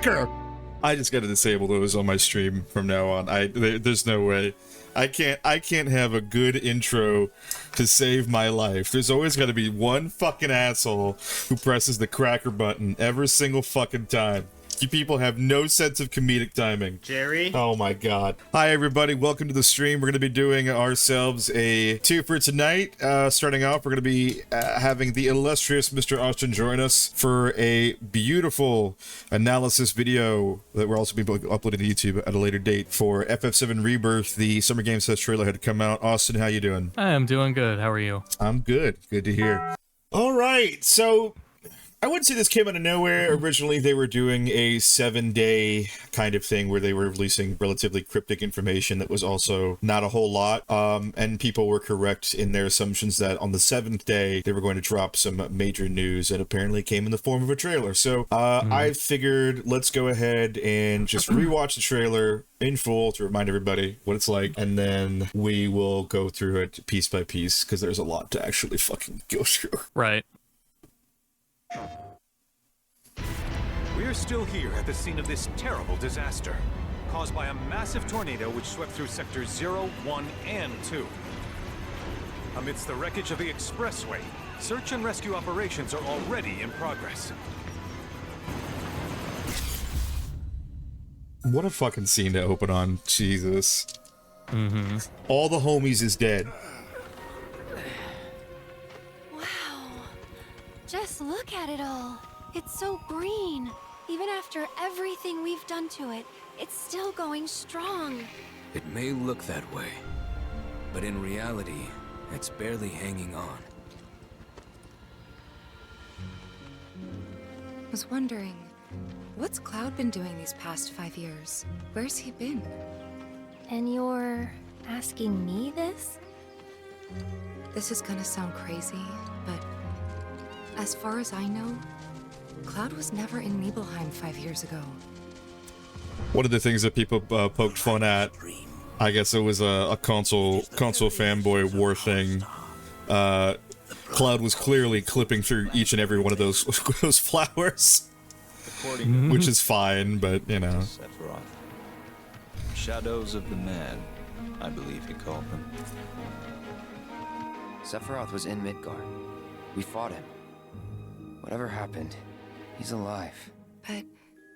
cracker. I just gotta disable those on my stream from now on. There's no way. I can't have a good intro to save my life. There's always gotta be one fucking asshole who presses the cracker button every single fucking time. You people have no sense of comedic timing. Jerry? Oh my god. Hi everybody, welcome to the stream. We're going to be doing ourselves a two for tonight. Starting off, we're going to be having the illustrious Mr. Austin join us for a beautiful analysis video that we're also be uploading to YouTube at a later date for FF7 Rebirth. The Summer Games Fest trailer had come out. Austin, how you doing? I am doing good. How are you? I'm good. Good to hear. All right, so I wouldn't say this came out of nowhere. Originally, they were doing a 7-day kind of thing where they were releasing relatively cryptic information that was also not a whole lot. And people were correct in their assumptions that on the 7th day, they were going to drop some major news that apparently came in the form of a trailer. So I figured let's go ahead and just rewatch the trailer in full to remind everybody what it's like, and then we will go through it piece by piece because there's a lot to actually fucking go through. Right. We're still here at the scene of this terrible disaster, caused by a massive tornado which swept through sectors 0, 1, and 2. Amidst the wreckage of the expressway, search and rescue operations are already in progress. What a fucking scene to open on. Jesus. All the homies is dead. Wow. Just look at it all. It's so green. Even after everything we've done to it, it's still going strong. It may look that way, but in reality, it's barely hanging on. I was wondering, what's Cloud been doing these past 5 years? Where's he been? And you're asking me this? This is gonna sound crazy, but as far as I know, Cloud was never in Nibelheim 5 years ago. One of the things that people poked fun at, I guess it was a console fanboy war thing. Cloud was clearly clipping through each and every one of those flowers, which is fine, but you know. Sephiroth. Shadows of the Man, I believe he called them. Sephiroth was in Midgard. We fought him. Whatever happened, he's alive. But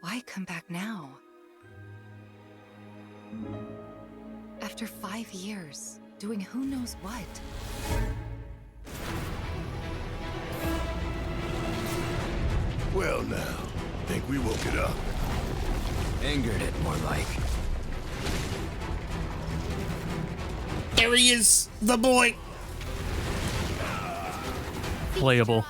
why come back now? After 5 years, doing who knows what? Well now, think we woke it up. Angered it, more like. There he is, the boy. Playable.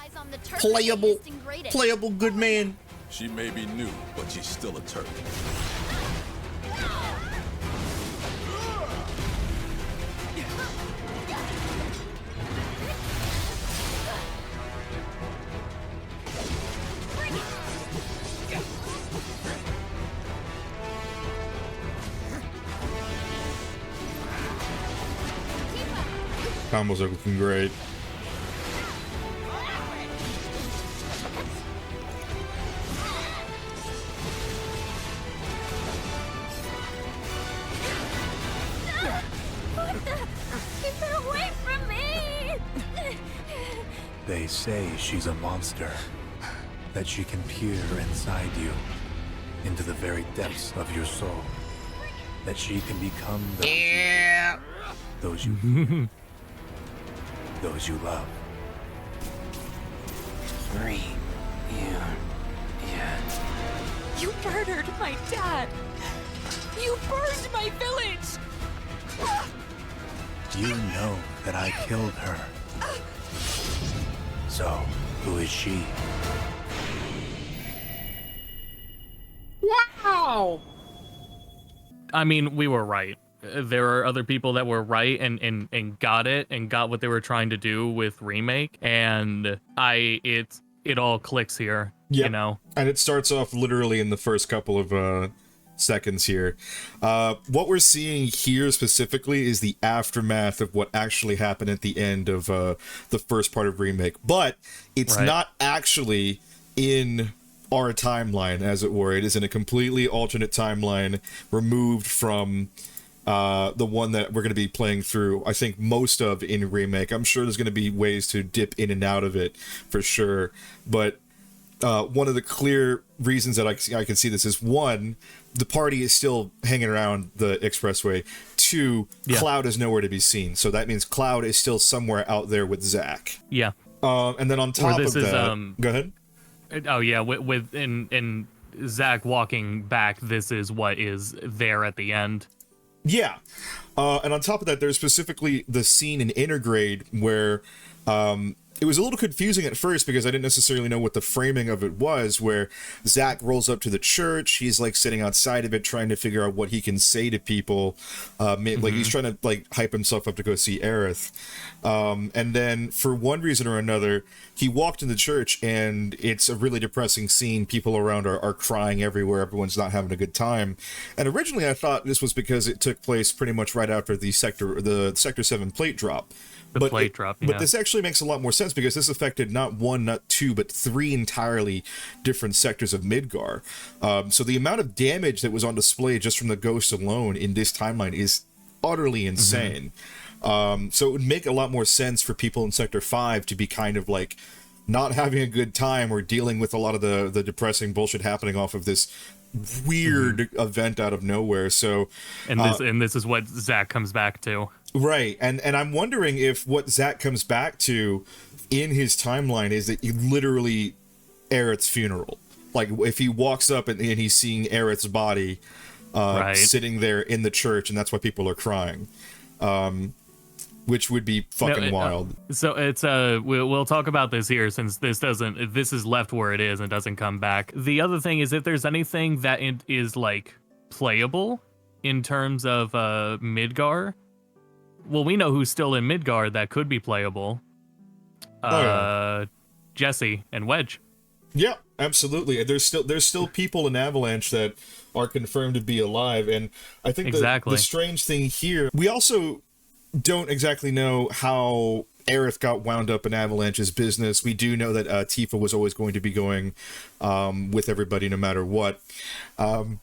Playable good man. She may be new, but she's still a Turk. Combos are looking great. They say she's a monster, that she can peer inside you, into the very depths of your soul, that she can become those you love. Marie, yeah. You murdered my dad! You burned my village! You know that I killed her. So, who is she? Wow! I mean, we were right. There are other people that were right and got it and got what they were trying to do with remake, and it all clicks here. Yep. You know, and it starts off literally in the first couple of seconds here. What we're seeing here specifically is the aftermath of what actually happened at the end of the first part of remake, but it's not actually in our timeline, as it were. It is in a completely alternate timeline, removed from the one that we're going to be playing through, I think, most of in Remake. I'm sure there's going to be ways to dip in and out of it, for sure. But one of the clear reasons that I can see this is, one, the party is still hanging around the expressway. Two, Cloud is nowhere to be seen. So that means Cloud is still somewhere out there with Zack. Yeah. And then on top of that... Go ahead. Oh, yeah, with in Zack walking back, this is what is there at the end. Yeah. And on top of that, there's specifically the scene in Intergrade where it was a little confusing at first because I didn't necessarily know what the framing of it was, where Zack rolls up to the church. He's like sitting outside of it trying to figure out what he can say to people. Like he's trying to like hype himself up to go see Aerith. And then for one reason or another, he walked in the church and it's a really depressing scene. People around are crying everywhere. Everyone's not having a good time. And originally I thought this was because it took place pretty much right after the Sector 7 plate drop. But this actually makes a lot more sense because this affected not one, not two, but three entirely different sectors of Midgar. So the amount of damage that was on display just from the ghost alone in this timeline is utterly insane. So it would make a lot more sense for people in Sector 5 to be kind of like not having a good time or dealing with a lot of the depressing bullshit happening off of this weird event out of nowhere. So and this is what Zack comes back to. Right, and I'm wondering if what Zack comes back to in his timeline is that literally Aerith's funeral. Like, if he walks up and he's seeing Aerith's body sitting there in the church, and that's why people are crying, which would be fucking wild. So it's we'll talk about this here since this is left where it is and doesn't come back. The other thing is if there's anything that is like playable in terms of Midgar. Well, we know who's still in Midgar that could be playable. Jesse and Wedge. Yeah, absolutely. There's still people in Avalanche that are confirmed to be alive, and I think the strange thing here, we also don't exactly know how Aerith got wound up in Avalanche's business. We do know that Tifa was always going to be going with everybody no matter what. And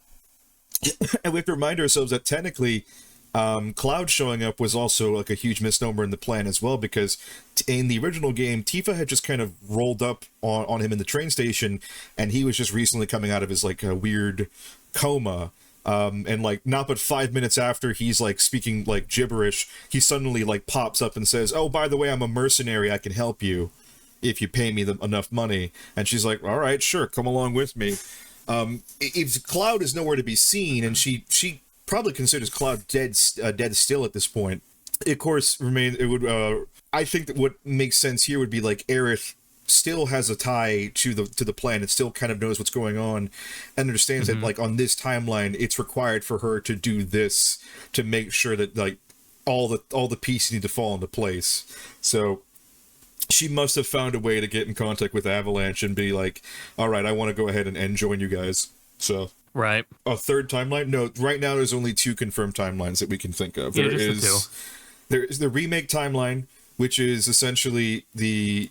we have to remind ourselves that technically Cloud showing up was also like a huge misnomer in the plan as well, because in the original game, Tifa had just kind of rolled up on him in the train station, and he was just recently coming out of his like a weird coma. And like not but 5 minutes after he's like speaking like gibberish, he suddenly like pops up and says, "Oh, by the way, I'm a mercenary. I can help you if you pay me enough money." And she's like, "All right, sure, come along with me." If Cloud is nowhere to be seen, and she probably considers Cloud dead still at this point. It, of course, I think that what makes sense here would be like Aerith still has a tie to the plan. It still kind of knows what's going on and understands that like on this timeline, it's required for her to do this to make sure that like all the pieces need to fall into place. So she must have found a way to get in contact with Avalanche and be like, "All right, I want to go ahead and join you guys." So. Right. A third timeline? No, right now there's only two confirmed timelines that we can think of. There is the remake timeline, which is essentially the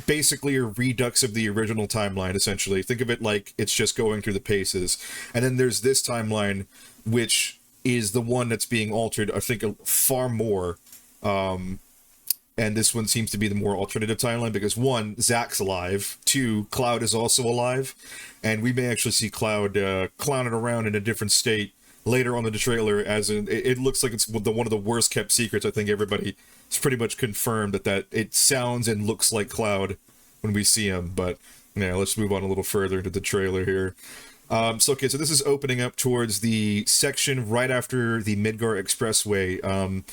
basically a redux of the original timeline, essentially. Think of it like it's just going through the paces. And then there's this timeline, which is the one that's being altered, I think, far more. And this one seems to be the more alternative timeline because, one, Zack's alive. Two, Cloud is also alive. And we may actually see Cloud clowning around in a different state later on in the trailer. As it looks like it's one of the worst kept secrets. I think everybody has pretty much confirmed that it sounds and looks like Cloud when we see him. But yeah, let's move on a little further into the trailer here. So this is opening up towards the section right after the Midgar Expressway. I'm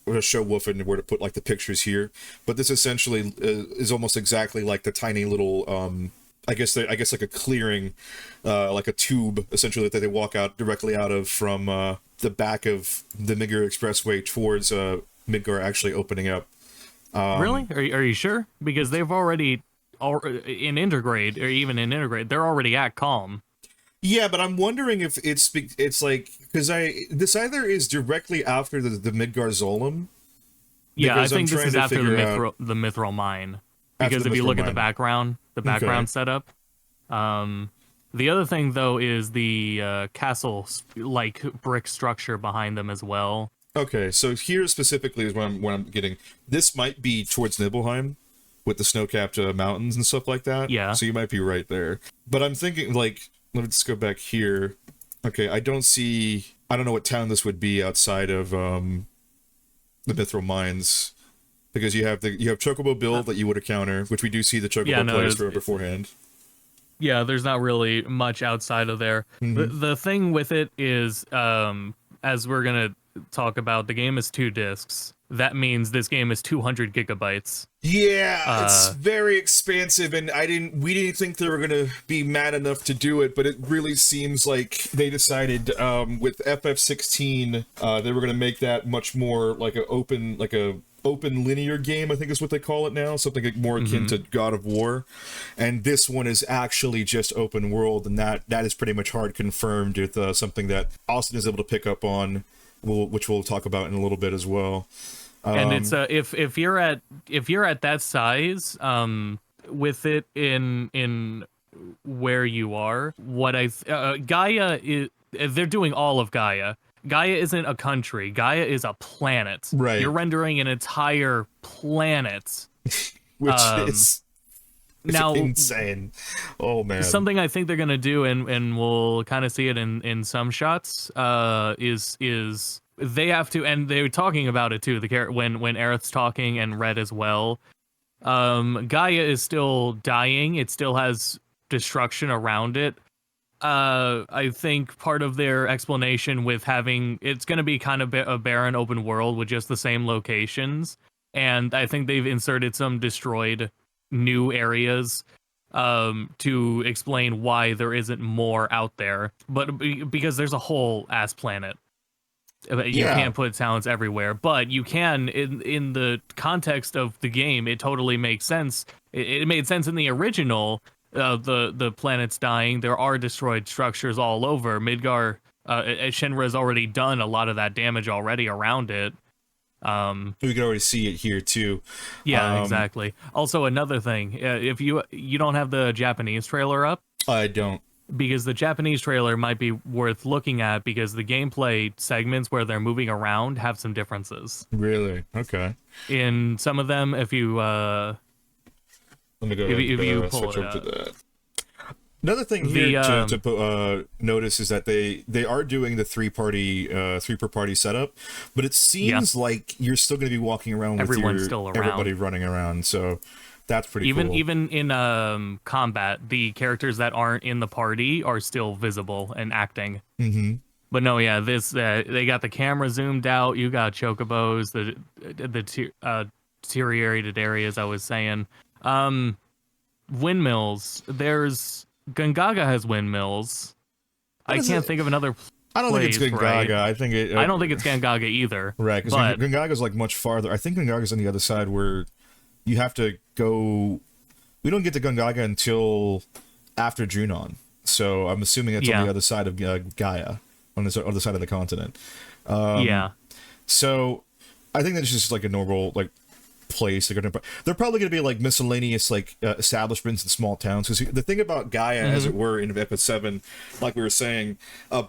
gonna show Wolfen where to put like the pictures here, but this essentially is almost exactly like the tiny little I guess like a clearing, like a tube essentially that they walk out directly out of from the back of the Midgar Expressway towards Midgar actually opening up. Really? Are you sure? Because they've already in Intergrade, or even in Intergrade, they're already at Calm. Yeah, but I'm wondering if it's like, because this either is directly after the Midgar Zolom. Yeah, I think this is after the Mithril mine. because if you Mithril look at the mine. background setup. The other thing though is the castle like brick structure behind them as well. Okay, so here specifically is what I'm getting. This might be towards Nibelheim, with the snow-capped mountains and stuff like that. Yeah. So you might be right there. But I'm thinking, like, let's go back here. Okay, I don't know what town this would be outside of the Mithril Mines, because you have Chocobo Build that you would encounter, which we do see the Chocobo place for beforehand. Yeah, there's not really much outside of there. The thing with it is, as we're gonna talk about, the game is 2 discs. That means this game is 200 gigabytes. Yeah, it's very expansive, and we didn't think they were gonna be mad enough to do it, but it really seems like they decided with FF16 they were gonna make that much more like a open linear game, I think is what they call it now, something like more akin to God of War. And this one is actually just open world, and that is pretty much hard confirmed with something that Austin is able to pick up on, which we'll talk about in a little bit as well. And it's if you're at that size, with it in where you are, Gaia is, they're doing all of Gaia. Gaia isn't a country. Gaia is a planet. Right. You're rendering an entire planet. Which is now insane. Oh man. Something I think they're gonna do, and we'll kind of see it in some shots, is they have to, and they were talking about it too, when Aerith's talking and Red as well. Gaia is still dying. It still has destruction around it. I think part of their explanation with having it's going to be kind of a barren open world with just the same locations, and I think they've inserted some destroyed new areas to explain why there isn't more out there, but because there's a whole ass planet. You can't put towns everywhere, but you can in the context of the game. It totally makes sense. It made sense in the original. The planet's dying. There are destroyed structures all over. Midgar, Shinra's already done a lot of that damage already around it. We can already see it here too. Yeah, exactly. Also, another thing, if you don't have the Japanese trailer up, I don't. Because the Japanese trailer might be worth looking at, because the gameplay segments where they're moving around have some differences. Really? Okay. In some of them, if you let me go ahead and pull switch it over to that. Another thing here to notice is that they are doing the three per party setup, but it seems like you're still going to be walking around with everybody running around. So that's pretty cool. Even in combat, the characters that aren't in the party are still visible and acting. Mm-hmm. But no, yeah, this they got the camera zoomed out. You got chocobos, the deteriorated areas. I was saying, windmills. There's Gungaga has windmills. I can't think of another. I don't think it's Gungaga. Right? I don't think it's Gungaga either. Right, because Gungaga's like much farther. I think Gungaga's on the other side where you have to go. We don't get to Gungaga until after Junon, so I'm assuming it's on the other side of Gaia, on the other side of the continent. So I think that's just like a normal place. They're probably going to be like miscellaneous establishments in small towns, because the thing about Gaia, as it were, in FF7, like we were saying,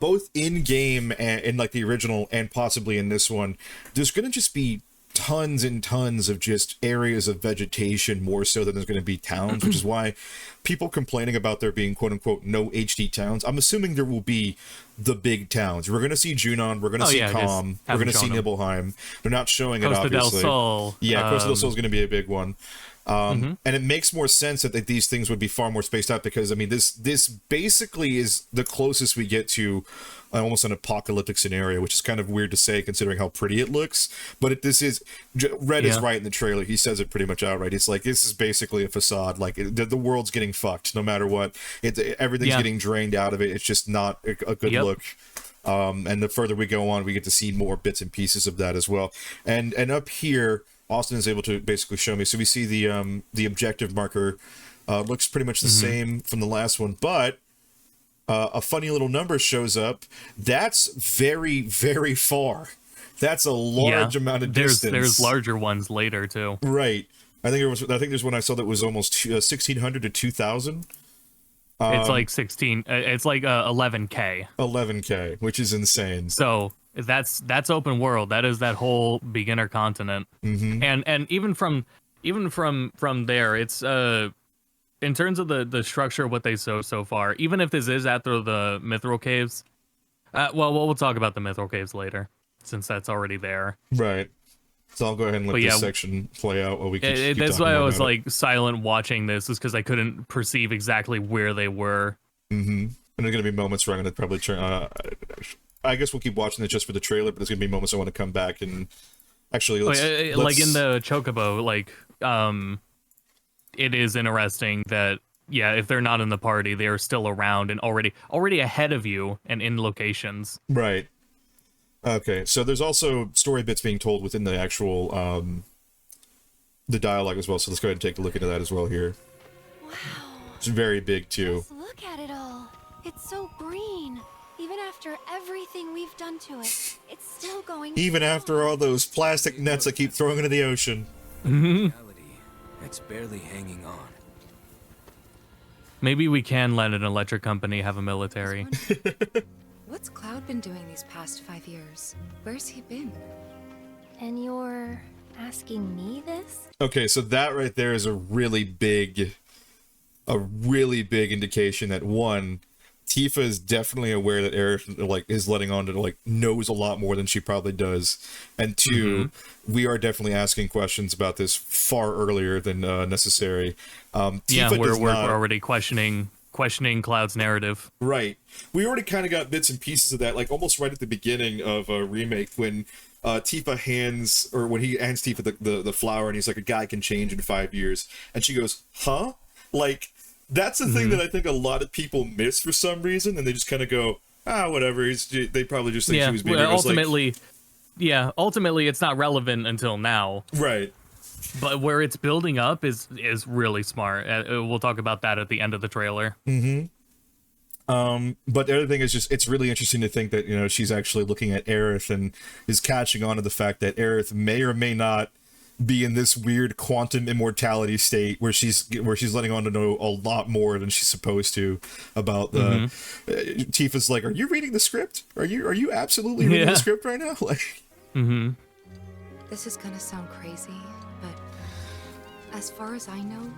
both in game and in like the original and possibly in this one, there's going to just be tons and tons of just areas of vegetation, more so than there's going to be towns, which is why people complaining about there being quote unquote no HD towns. I'm assuming there will be the big towns. We're going to see Junon, we're going to see Calm, we're going to see Nibelheim. They're not showing Costa it, obviously. Del Sol. Yeah, Costa del Sol is going to be a big one. And it makes more sense that these things would be far more spaced out, because I mean this basically is the closest we get to almost an apocalyptic scenario, which is kind of weird to say considering how pretty it looks. But this is Red is right in the trailer. He says it pretty much outright. It's like this is basically a facade. Like the world's getting fucked no matter what. Everything's getting drained out of it. It's just not a good look. And the further we go on, we get to see more bits and pieces of that as well. And up here, Austin is able to basically show me. So we see the objective marker looks pretty much the same from the last one, but a funny little number shows up. That's very, very far. That's a large amount of distance. There's larger ones later too. Right. I think there's one I saw that was almost 1,600 to 2,000. It's like 16. It's like 11K. 11K, which is insane. So that's open world. That is that whole beginner continent. Mm-hmm. And even from there, it's in terms of the structure of what they show so far. Even if this is after the Mithril Caves, we'll talk about the Mithril Caves later, since that's already there. Right. So I'll go ahead and let this section play out while we keep that's why I was like silent watching this, is because I couldn't perceive exactly where they were. Mm-hmm. And there's gonna be moments where I'm gonna probably turn. I guess we'll keep watching it just for the trailer, but there's gonna be moments I want to come back and actually let's like in the Chocobo, like it is interesting that if they're not in the party, they are still around and already ahead of you and in locations. Right. Okay, so there's also story bits being told within the actual, the dialogue as well, so let's go ahead and take a look into that as well here. Wow. It's very big, too. Just look at it all. It's so green. Even after everything we've done to it, it's still going Even strong. after all those plastic nets I keep throwing into the ocean. Reality, it's barely hanging on. Maybe we can let an electric company have a military. What's Cloud been doing these past 5 years? Where's he been? And you're asking me this? Okay, so that right there is a really big indication that, one, Tifa is definitely aware that Aerith is letting on to knows a lot more than she probably does, and two, we are definitely asking questions about this far earlier than necessary. Tifa we're already questioning Cloud's narrative. Right. We already kind of got bits and pieces of that, like almost right at the beginning of a remake when Tifa when he hands Tifa the flower and he's like, a guy can change in 5 years, and she goes, huh? Like, that's the thing that I think a lot of people miss for some reason, and they just kind of go, whatever. They probably just think she was being ultimately it's not relevant until now. Right. But where it's building up is really smart. We'll talk about that at the end of the trailer. Mm-hmm. But the other thing is just, it's really interesting to think that, she's actually looking at Aerith and is catching on to the fact that Aerith may or may not be in this weird quantum immortality state where she's letting on to know a lot more than she's supposed to about the Tifa's like, are you reading the script? Are you absolutely reading the script right now? Like, This is gonna sound crazy, but as far as I know,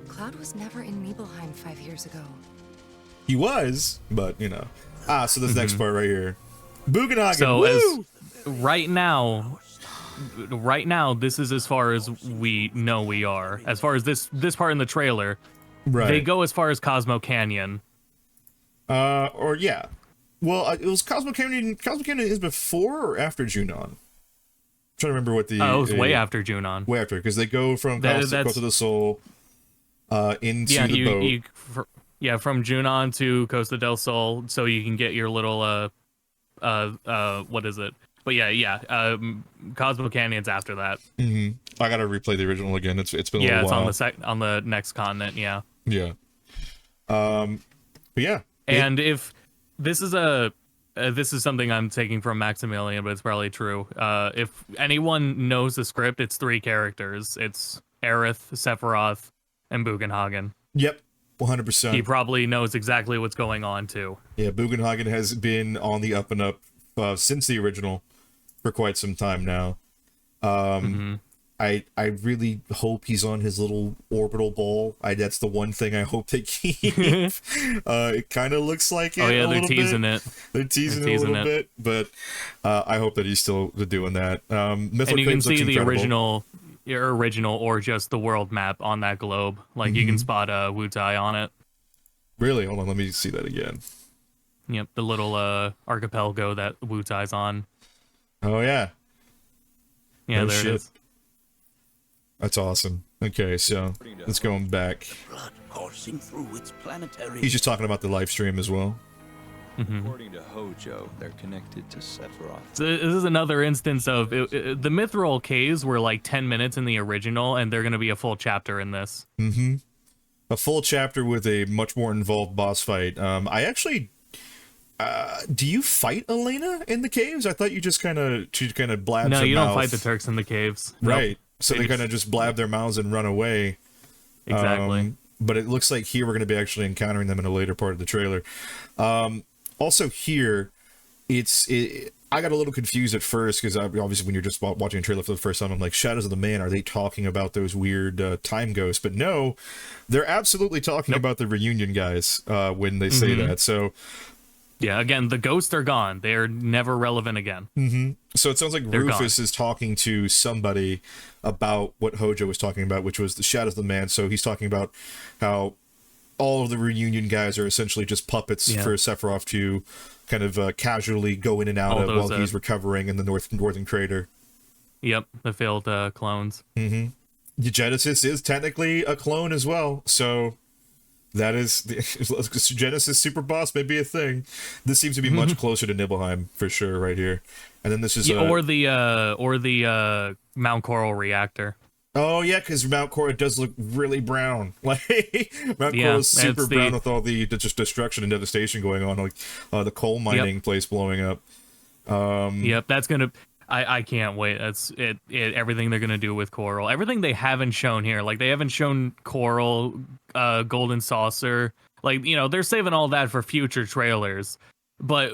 Cloud was never in Nibelheim 5 years ago. He was, but so this next part right here, Bugenhagen. So woo! Right now, this is as far as we know we are. As far as this part in the trailer, they go as far as Cosmo Canyon. Well, it was Cosmo Canyon. Cosmo Canyon is before or after Junon? I'm trying to remember what the. Oh, it was way after Junon. Way after, because they go from Coast of the Soul, into the boat. From Junon to Costa del Sol, so you can get your little what is it? But Cosmo Canyon's after that. I gotta replay the original again. It's been a little while. It's on the next continent. Yeah. But yeah. And if this is this is something I'm taking from Maximilian, but it's probably true. If anyone knows the script, it's 3 characters. It's Aerith, Sephiroth, and Bugenhagen. Yep. 100%. He probably knows exactly what's going on too. Yeah, Bugenhagen has been on the up and up since the original for quite some time now. I really hope he's on his little orbital ball. That's the one thing I hope they keep. It kind of looks like it. Oh yeah, they're teasing it. They're teasing it a little bit, but I hope that he's still doing that. And you can see the original or just the world map on that globe. Like you can spot Wutai on it. Really? Hold on, let me see that again. Yep, the little archipelago that Wutai's on. Oh yeah. Yeah, there it is. That's awesome. Okay, so let's go back. Blood coursing through its planetary. He's just talking about the live stream as well. According to Hojo, they're connected to Sephiroth. So this is another instance of the Mithril Caves were like 10 minutes in the original, and they're going to be a full chapter in this. A full chapter with a much more involved boss fight. I actually. Do you fight Elena in the caves? I thought you just kind of blab. No, you don't fight the Turks in the caves. Right. So they kind of just blab their mouths and run away. Exactly. But it looks like here we're going to be actually encountering them in a later part of the trailer. Also here, I got a little confused at first because obviously when you're just watching a trailer for the first time, I'm like, Shadows of the Man, are they talking about those weird time ghosts? But no, they're absolutely talking about the reunion guys when they say that. So yeah, again, the ghosts are gone. They're never relevant again. So it sounds like Rufus is talking to somebody about what Hojo was talking about, which was the Shadows of the Man. So he's talking about how all of the reunion guys are essentially just puppets for Sephiroth to kind of casually go in and out of while he's recovering in the northern crater. Yep, the failed clones. The Genesis is technically a clone as well, so that is Genesis Super Boss may be a thing. This seems to be much closer to Nibelheim for sure, right here. And then this is or the Mount Coral reactor. Oh yeah, because Mount Coral does look really brown. Like Mount Coral is super brown with all the just destruction and devastation going on, like the coal mining place blowing up. Yep, that's gonna. I can't wait. That's it. Everything they're gonna do with Coral, everything they haven't shown here, like they haven't shown Coral, Golden Saucer. Like they're saving all that for future trailers. But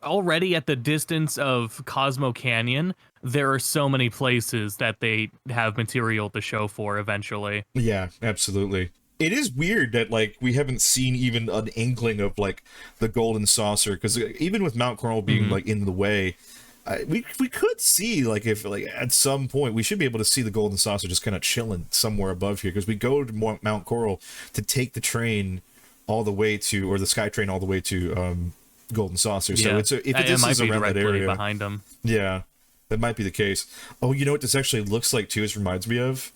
already at the distance of Cosmo Canyon, there are so many places that they have material to show for eventually. Yeah, absolutely. It is weird that like we haven't seen even an inkling of like the Golden Saucer, because even with Mount Coral being like in the way, we could see like if like at some point we should be able to see the Golden Saucer just kind of chilling somewhere above here, because we go to Mount Coral to take the train all the way to, or the Sky Train all the way to Golden Saucer. So if this is around that area behind them, that might be the case. Oh, you know what this actually looks like too? It reminds me of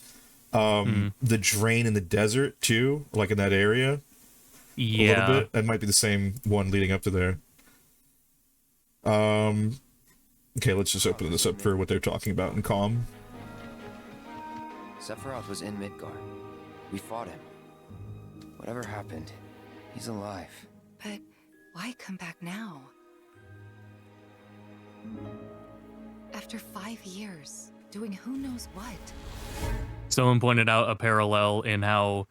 the drain in the desert too, like in that area. Yeah, a little bit. That might be the same one leading up to there. Okay, let's just open this up for what they're talking about in Calm. Sephiroth was in Midgard. We fought him. Whatever happened, he's alive. But why come back now? After 5 years, doing who knows what? Someone pointed out a parallel in how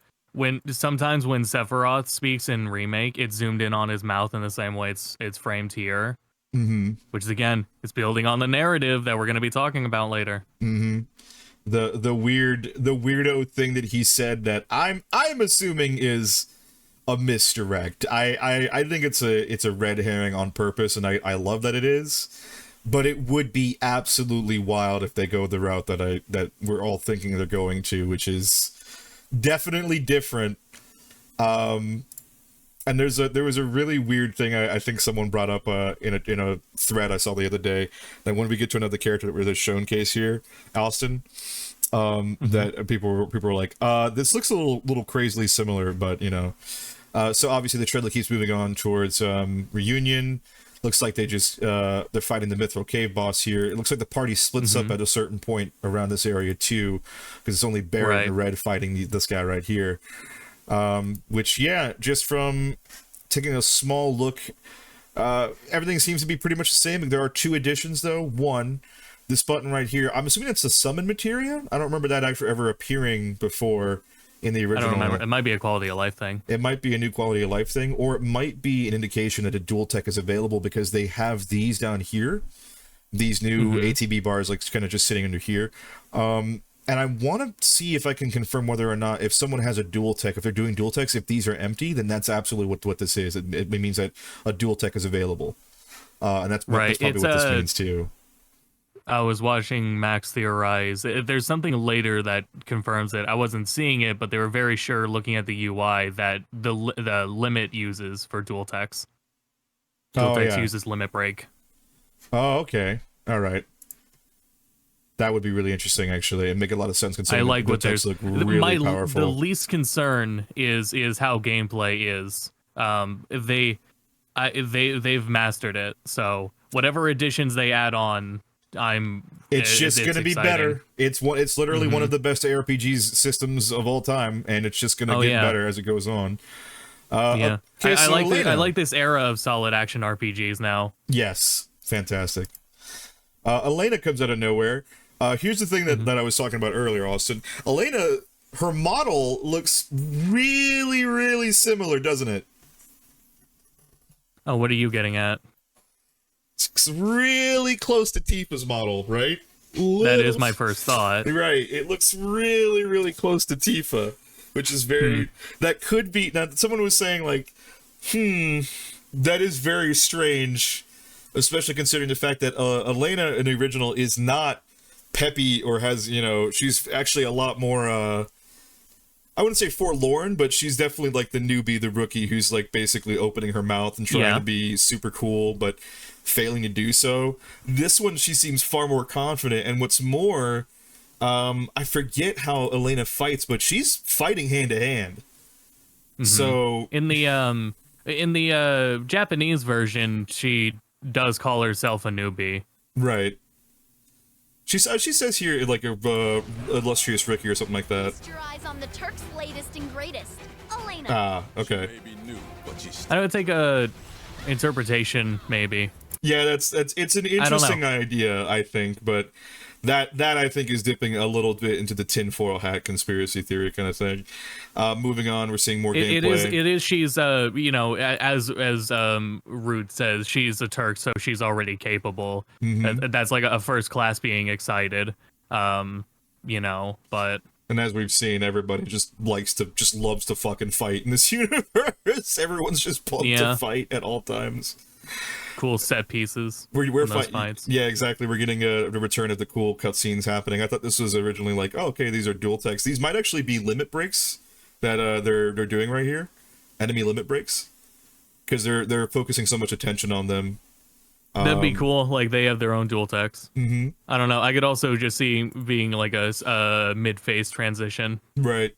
sometimes when Sephiroth speaks in Remake, it's zoomed in on his mouth in the same way it's framed here. Which is, again, it's building on the narrative that we're going to be talking about later. The weirdo thing that he said that I'm assuming is a misdirect. I think it's a red herring on purpose, and I love that it is. But it would be absolutely wild if they go the route that we're all thinking they're going to, which is definitely different. And there was a really weird thing I think someone brought up in a thread I saw the other day, that when we get to another character that we're shown case here, Alston, that people were like, this looks a little crazily similar, but so obviously the trailer keeps moving on towards Reunion. Looks like they just they're fighting the Mithril Cave boss here. It looks like the party splits up at a certain point around this area too, because it's only Baron and Red fighting this guy right here. Which, yeah, just from taking a small look, everything seems to be pretty much the same. There are 2 additions, though. One, this button right here, I'm assuming it's the summon materia. I don't remember that actually ever appearing before in the original. I don't remember. It might be a quality of life thing. It might be a new quality of life thing, or it might be an indication that a dual tech is available, because they have these down here. These new ATB bars, like, kind of just sitting under here. And I want to see if I can confirm whether or not, if someone has a dual tech, if they're doing dual techs, if these are empty, then that's absolutely what this is. It means that a dual tech is available. And that's probably what this means too. I was watching Max theorize. There's something later that confirms it. I wasn't seeing it, but they were very sure looking at the UI that the limit uses for dual techs. Dual techs uses limit break. Oh, okay. All right. That would be really interesting, actually, and make a lot of sense considering I like what there's look really powerful. The least concern is how gameplay is. They've mastered it. So whatever additions they add on, it's just going to be better. It's literally one of the best ARPGs systems of all time, and it's just going to get better as it goes on. Okay, I like this era of solid action RPGs now. Yes, fantastic. Elena comes out of nowhere. Here's the thing that I was talking about earlier, Austin. Elena, her model looks really, really similar, doesn't it? Oh, what are you getting at? It's really close to Tifa's model, right? That is my first thought. Right. It looks really, really close to Tifa, which is very... That could be... Now, someone was saying, like, that is very strange, especially considering the fact that Elena in the original is not peppy or has, you know, she's actually a lot more, I wouldn't say forlorn, but she's definitely like the newbie, the rookie who's like basically opening her mouth and trying to be super cool, but failing to do so. This one, she seems far more confident, and what's more, I forget how Elena fights, but she's fighting hand to hand. So in the Japanese version, she does call herself a newbie. Right. She says here like a illustrious Ricky or something like that. Keep your eyes on the Turks' latest and greatest, Elena. Ah, okay. I would take a interpretation, maybe. Yeah, it's an interesting idea, I think, but that I think is dipping a little bit into the tinfoil hat conspiracy theory kind of thing. Moving on, we're seeing more gameplay. It is. She's you know, as Root says, she's a Turk, so she's already capable. That's like a first class being excited. You know, but. And as we've seen, everybody just loves to fucking fight in this universe. Everyone's just pumped to fight at all times. Cool set pieces. We're fights. Yeah, exactly. We're getting the return of the cool cutscenes happening. I thought this was originally like, oh, okay, these are dual text. These might actually be limit breaks that they're doing right here, enemy limit breaks, because they're focusing so much attention on them. That'd be cool. Like they have their own dual text. I don't know. I could also just see being like a mid-phase transition. Right.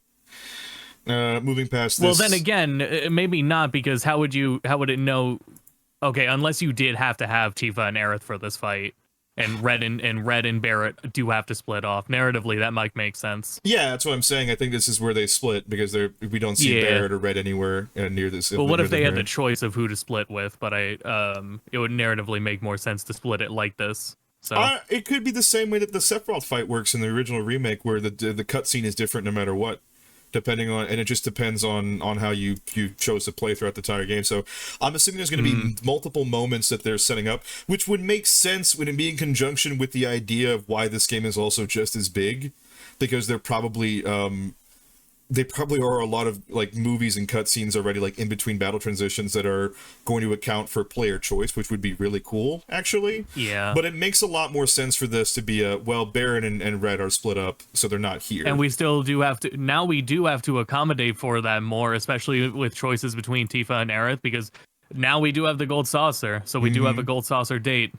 Moving past this. Well, then again, maybe not, because how would it know? Okay, unless you did have to have Tifa and Aerith for this fight, and Red and Barrett do have to split off. Narratively, that might make sense. Yeah, that's what I'm saying. I think this is where they split, because we don't see Barrett or Red anywhere near this. Well, what if they had the choice of who to split with? But it would narratively make more sense to split it like this. So it could be the same way that the Sephiroth fight works in the original remake, where the cutscene is different no matter what. Depending on, and it just depends on how you chose to play throughout the entire game. So I'm assuming there's going to be multiple moments that they're setting up, which would make sense when it be in conjunction with the idea of why this game is also just as big, because they're probably are a lot of like movies and cutscenes already, like in between battle transitions, that are going to account for player choice, which would be really cool, actually. Yeah. But it makes a lot more sense for this to be Baron and Red are split up, so they're not here. And we still do have to, now we do have to accommodate for that more, especially with choices between Tifa and Aerith, because now we do have the gold saucer, so we do have a gold saucer date.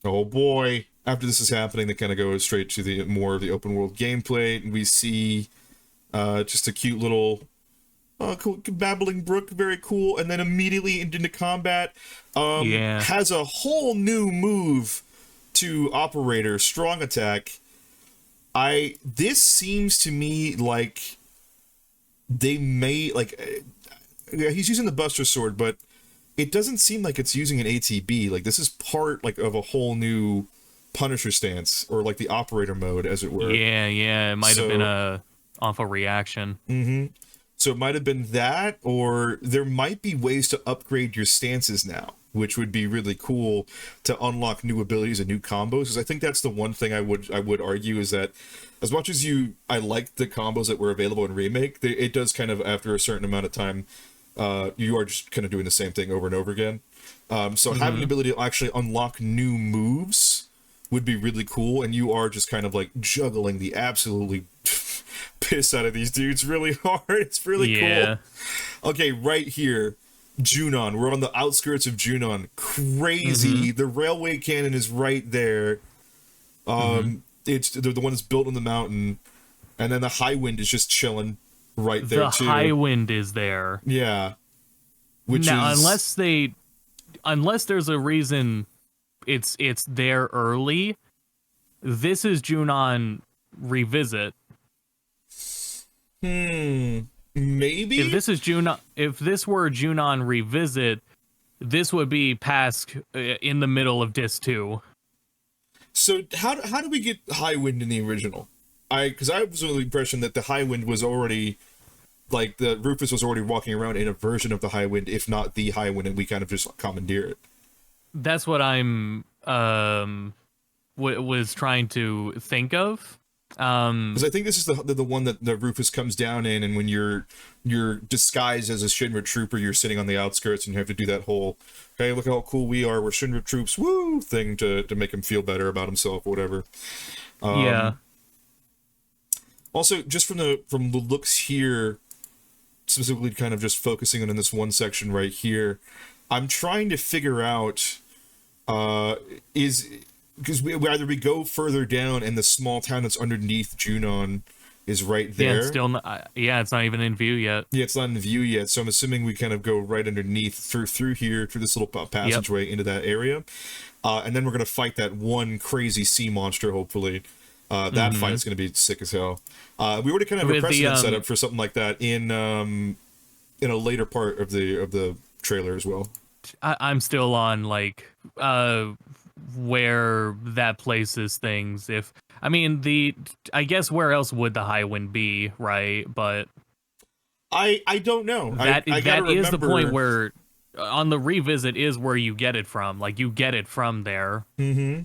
Oh boy. After this is happening, they kind of go straight to the more of the open world gameplay, and we see just a cute little cool, babbling brook, very cool, and then immediately into combat. Has a whole new move to Operator, Strong Attack. This seems to me like they may, he's using the Buster Sword, but it doesn't seem like it's using an ATB. Like, this is part, of a whole new Punisher stance, or, the Operator mode, as it were. Yeah, it might have been off a reaction. So it might have been that, or there might be ways to upgrade your stances now, which would be really cool to unlock new abilities and new combos. Because I think that's the one thing I would argue, is that as much as I liked the combos that were available in Remake, it does kind of, after a certain amount of time, you are just kind of doing the same thing over and over again. So having the ability to actually unlock new moves would be really cool, and you are just kind of juggling the absolutely piss out of these dudes really hard. It's really cool. Okay, right here, Junon. We're on the outskirts of Junon. Crazy. The railway cannon is right there. It's the one that's built on the mountain, and then the High Wind is just chilling right there too. The High Wind is there. Yeah. Unless there's a reason it's there early. This is Junon Revisit. Maybe if this were Junon Revisit, this would be past in the middle of Disc 2. So how do we get Highwind in the original? Because I was under the impression that the Highwind was already, like, the Rufus was already walking around in a version of the Highwind, if not the Highwind, and we kind of just commandeer it. That's what I'm was trying to think of. Because I think this is the one that the Rufus comes down in, and when you're disguised as a Shinra trooper, you're sitting on the outskirts, and you have to do that whole, hey, look how cool we are, we're Shinra troops, woo, thing to make him feel better about himself or whatever. Yeah. Also, just from the looks here, specifically kind of just focusing on in this one section right here, I'm trying to figure out, because either we go further down and the small town that's underneath Junon is right there. Yeah, it's still not, it's not even in view yet. Yeah, it's not in view yet, so I'm assuming we kind of go right underneath through here, through this little passageway into that area. And then we're going to fight that one crazy sea monster, hopefully. That fight is going to be sick as hell. We already kind of have a precedent set up for something like that in a later part of the trailer as well. I'm still on, like, where that places things. If I mean, I guess where else would the Highwind be, right? But I don't know. That is the point where on the revisit is where you get it from. Like, you get it from there. Mm-hmm.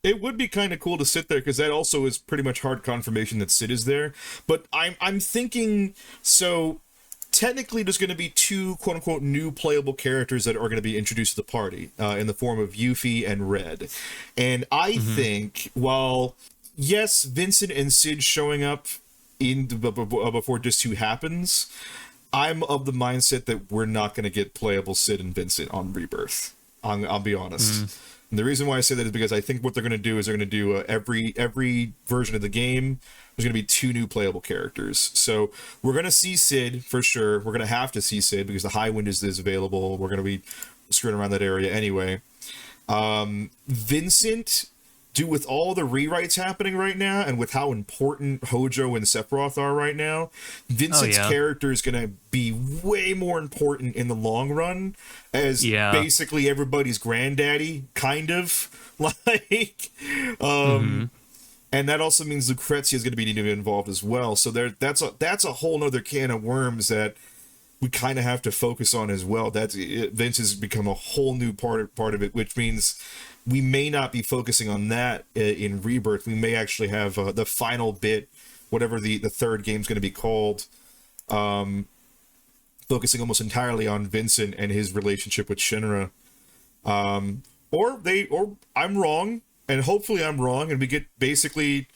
It would be kind of cool to sit there, because that also is pretty much hard confirmation that Sid is there. But I'm thinking, so technically there's going to be two quote-unquote new playable characters that are going to be introduced to the party in the form of Yuffie and Red. And I think, while, yes, Vincent and Sid showing up before Disc 2 happens, I'm of the mindset that we're not going to get playable Sid and Vincent on Rebirth. I'll be honest. And the reason why I say that is because I think what they're going to do is they're going to do every version of the game, there's going to be two new playable characters. So we're going to see Sid for sure. We're going to have to see Sid because the Highwind is available. We're going to be screwing around that area anyway. Vincent, with all the rewrites happening right now and with how important Hojo and Sephiroth are right now, Vincent's character is going to be way more important in the long run as basically everybody's granddaddy, kind of. Like, and that also means Lucrezia is going to be needing to be involved as well. So that's a whole nother can of worms that we kind of have to focus on as well. Vince has become a whole new part of it, which means we may not be focusing on that in Rebirth. We may actually have the final bit, whatever the third game's going to be called, focusing almost entirely on Vincent and his relationship with Shinra. Or I'm wrong, and hopefully I'm wrong, and we get basically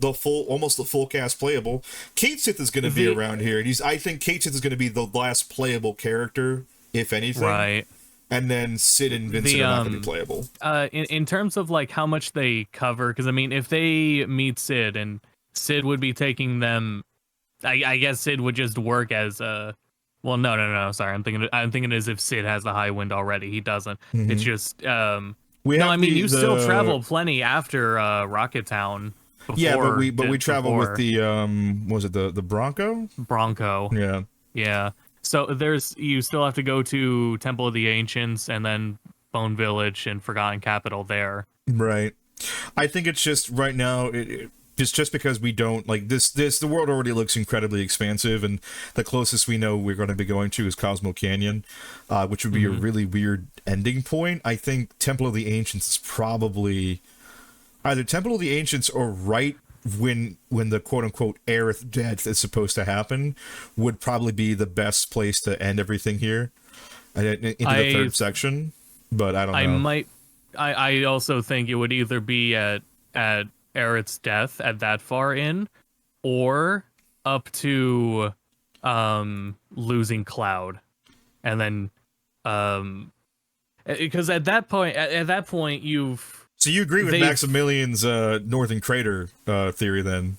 almost the full cast playable. Kate Sith is going to be around here, and I think Kate Sith is going to be the last playable character, if anything. Right. And then Sid and Vincent are not going to be playable. In terms of, like, how much they cover, because I mean, if they meet Sid and Sid would be taking them, I guess Sid would just work as a. Well, no. Sorry, I'm thinking as if Sid has the Highwind already. He doesn't. It's just. You still travel plenty after Rocket Town. Before, but we travel with the was it the Bronco? Bronco. Yeah. Yeah. So you still have to go to Temple of the Ancients and then Bone Village and Forgotten Capital there. Right. I think it's just right now it's just because we don't like this the world already looks incredibly expansive, and the closest we know we're going to be going to is Cosmo Canyon, which would be a really weird ending point. I think Temple of the Ancients is probably either Temple of the Ancients or right when the quote-unquote Aerith death is supposed to happen would probably be the best place to end everything here into the third section, but I don't know. I also think it would either be at Aerith's death at that far in, or up to losing Cloud, and then because at that point you've. So you agree with Maximilian's Northern Crater theory, then?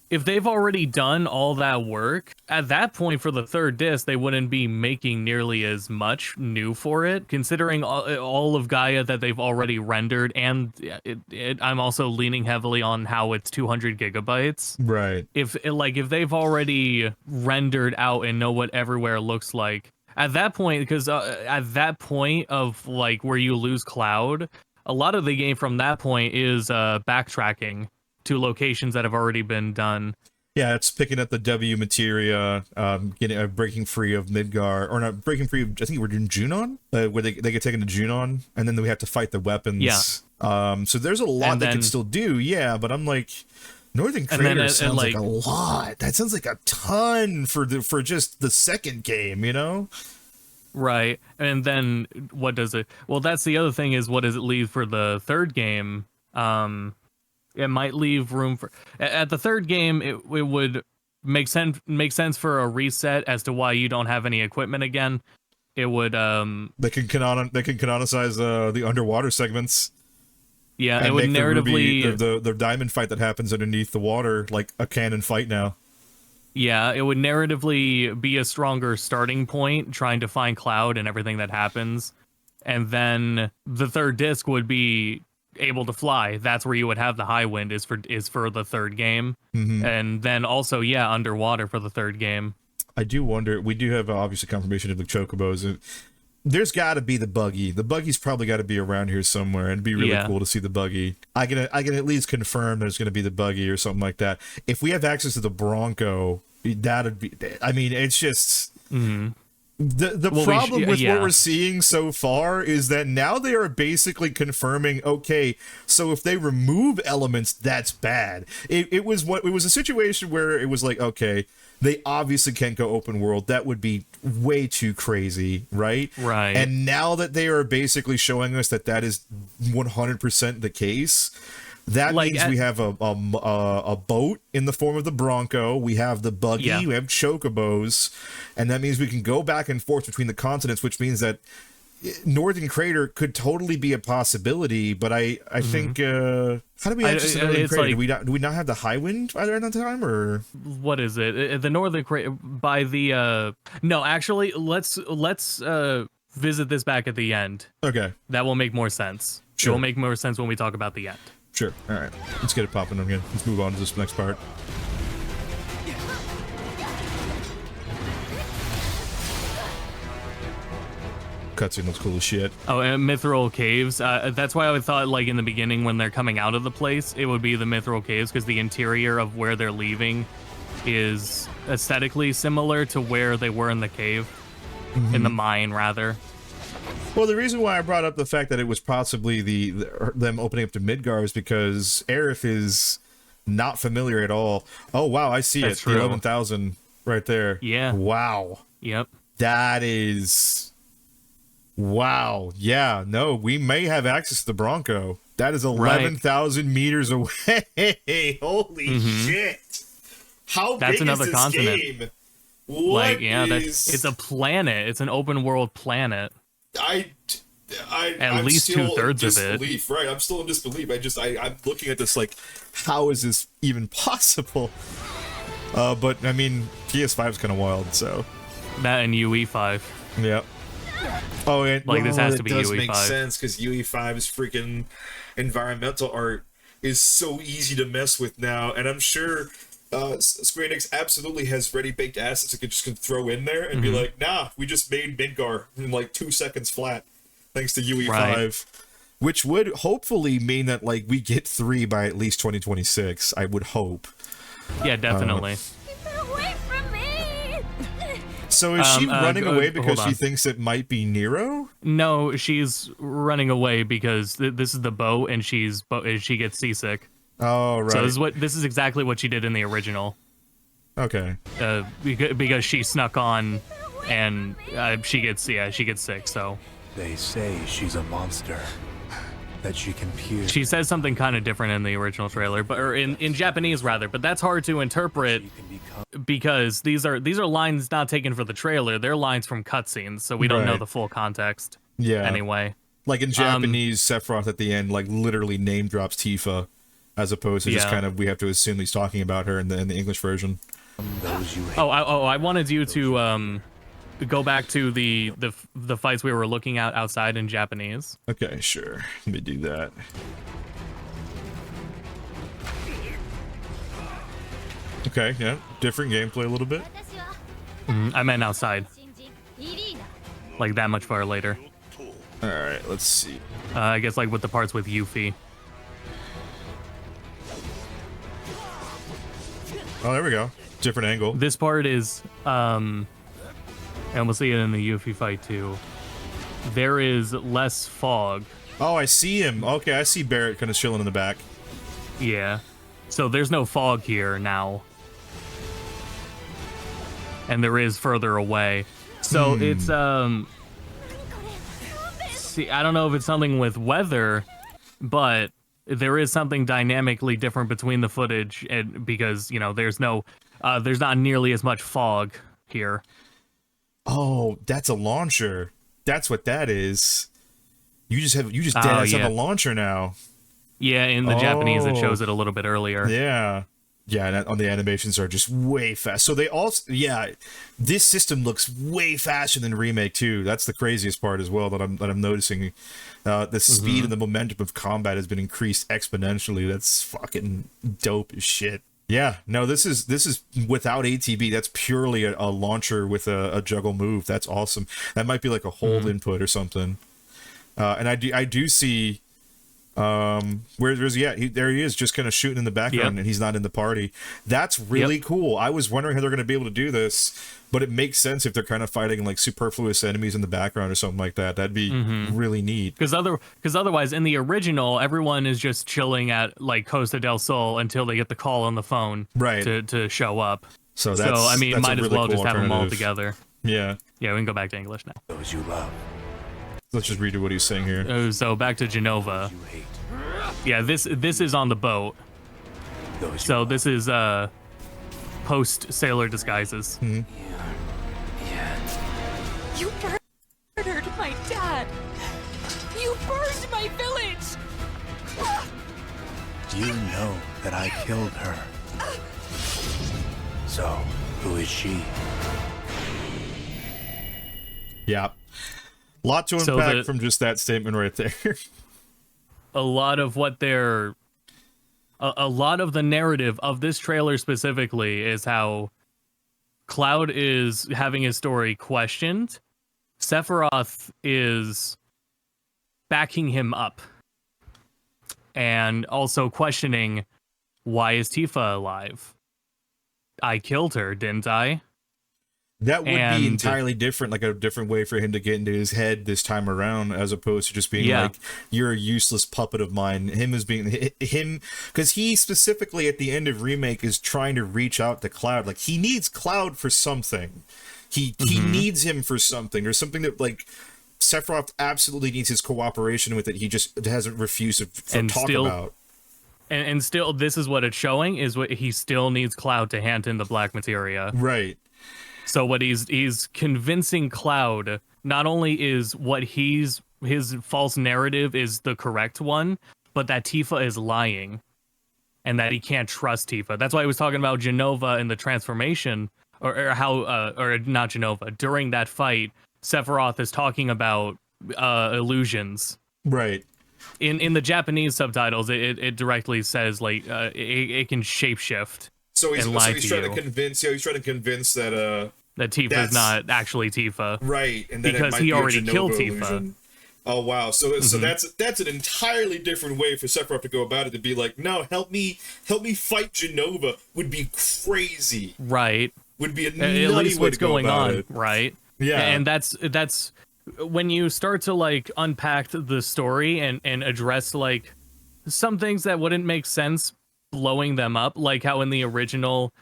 If they've already done all that work, at that point for the third disc, they wouldn't be making nearly as much new for it, considering all of Gaia that they've already rendered, and I'm also leaning heavily on how it's 200 gigabytes. Right. If they've already rendered out and know what everywhere looks like, at that point, because at that point of, like, where you lose Cloud, a lot of the game from that point is backtracking to locations that have already been done. Yeah, it's picking up the W materia, getting breaking free of Midgar, or not breaking free of, I think we're doing Junon, where they get taken to Junon, and then we have to fight the weapons. Yeah. So there's a lot they can still do, yeah, but I'm like, Northern Crater sounds like a lot. That sounds like a ton for just the second game, you know? Right. And then what does it... Well, that's the other thing is, what does it leave for the third game? It might leave room for... At the third game, it would make sense for a reset as to why you don't have any equipment again. It would... They can canonize the underwater segments. Yeah, and it would narratively... The diamond fight that happens underneath the water, like a canon fight now. Yeah, it would narratively be a stronger starting point, trying to find Cloud and everything that happens. And then the third disc would be able to fly. That's where you would have the high wind is for the third game. Mm-hmm. And then also, yeah, underwater for the third game. I do wonder, we do have obviously confirmation of the chocobos. There's got to be the buggy. The buggy's probably got to be around here somewhere, and it'd be really cool to see the buggy. I can at least confirm there's going to be the buggy or something like that. If we have access to the Bronco, that'd be... I mean, it's just... Mm-hmm. The problem with what we're seeing so far is that now they are basically confirming, okay, so if they remove elements, that's bad. It was a situation where it was like, okay, they obviously can't go open world. That would be way too crazy, right? Right. And now that they are basically showing us that is 100% the case, that means we have a boat in the form of the Bronco, we have the buggy, we have chocobos, and that means we can go back and forth between the continents, which means that Northern Crater could totally be a possibility, but I think how do we access Northern Crater? Like, do we not have the high wind either at that time, or what is it? The Northern Crater by the no, actually let's visit this back at the end. Okay. That will make more sense. Sure. It will make more sense when we talk about the end. Sure. All right. Let's get it popping again. Let's move on to this next part. Cutscene looks cool as shit. Oh, and Mithril Caves. That's why I thought, like, in the beginning when they're coming out of the place, it would be the Mithril Caves, because the interior of where they're leaving is aesthetically similar to where they were in the cave. Mm-hmm. In the mine, rather. Well, the reason why I brought up the fact that it was possibly them opening up to Midgar is because Aerith is not familiar at all. Oh, wow, I see it. The 11,000 right there. Yeah. Wow. Yep. That is... Wow. Yeah, no, we may have access to the Bronco. That is 11,000 meters away. Holy shit. How That's big another is this continent. game? It's a planet. It's an open world planet. At least 2/3 of it. Right, I'm still in disbelief. I'm looking at this like, how is this even possible? But I mean, PS5 is kind of wild, so. That and UE5. Yep. Oh, and like this has to be UE5. It does make sense because UE5's freaking environmental art is so easy to mess with now, and I'm sure Square Enix absolutely has ready-baked assets it could just throw in there and be like, nah, we just made Midgar in like 2 seconds flat, thanks to UE5. Right. Which would hopefully mean that like we get 3 by at least 2026, I would hope. Yeah, definitely. So is she running away because she thinks it might be Nero? No, she's running away because this is the boat and she gets seasick. Oh, right. So this is exactly what she did in the original. Okay. Because she snuck on, and she gets sick. So they say she's a monster, that she can peer. She says something kind of different in the original trailer, or in Japanese rather. But that's hard to interpret because these are lines not taken for the trailer. They're lines from cutscenes, so we don't know the full context. Yeah. Anyway, like in Japanese, Sephiroth at the end like literally name drops Tifa. As opposed to just kind of, we have to assume he's talking about her in the English version. I wanted you to go back to the fights we were looking at outside in Japanese. Okay, sure. Let me do that. Okay, yeah. Different gameplay a little bit. I meant outside. Like that much far later. All right, let's see. I guess like with the parts with Yuffie. Oh, there we go. Different angle. This part is, and we'll see it in the Yuffie fight too. There is less fog. Oh, I see him. Okay, I see Barrett kind of chilling in the back. Yeah. So there's no fog here now. And there is further away. So it's, see, I don't know if it's something with weather, but there is something dynamically different between the footage, and because, you know, there's not nearly as much fog here. Oh, that's a launcher. That's what that is. You just dead ass have a launcher now. Yeah, in the Japanese it shows it a little bit earlier. Yeah. Yeah, and on the animations are just way fast. So they also, this system looks way faster than Remake too. That's the craziest part as well that I'm noticing. The speed and the momentum of combat has been increased exponentially. That's fucking dope as shit. Yeah, no, this is without ATB. That's purely a launcher with a juggle move. That's awesome. That might be like a hold input or something. And I do see. There he is, just kind of shooting in the background, and he's not in the party. That's really cool. I was wondering how they're going to be able to do this, but it makes sense if they're kind of fighting like superfluous enemies in the background or something like that. That'd be really neat. Because otherwise, in the original, everyone is just chilling at like Costa del Sol until they get the call on the phone, to show up. So I mean, might as well just have them all together. Yeah. Yeah, we can go back to English now. Those you love. Let's just read what he's saying here. So back to Genova. Yeah, this is on the boat. So this is post sailor disguises. You murdered my dad. You burned my village. You know that I killed her. So, who is she? Yeah. Lot to unpack from just that statement right there. A lot of what a lot of the narrative of this trailer specifically is how Cloud is having his story questioned. Sephiroth is backing him up. And also questioning, why is Tifa alive? I killed her, didn't I? That would be entirely different, like a different way for him to get into his head this time around, as opposed to just being like, you're a useless puppet of mine. Because he specifically at the end of Remake is trying to reach out to Cloud. Like, he needs Cloud for something. He needs him for something. There's something that, like, Sephiroth absolutely needs his cooperation with it. He just hasn't refused to talk about. And still, this is what it's showing, is what he still needs Cloud to hand in the black materia. Right. So what he's convincing Cloud, not only is what his false narrative is the correct one, but that Tifa is lying and that he can't trust Tifa. That's why he was talking about Genova in the transformation, or not Genova. During that fight, Sephiroth is talking about illusions. Right. In the Japanese subtitles, it directly says like it can shapeshift. So he's trying to convince. He's trying to convince that Tifa is not actually Tifa, right? And then because he already killed Tifa. Oh wow! So that's an entirely different way for Sephiroth to go about it. To be like, no, help me fight Genova would be crazy, right? Would be a at least way what's to go going about on, it. right? Yeah, and that's when you start to like unpack the story and address like some things that wouldn't make sense, blowing them up, like how in the original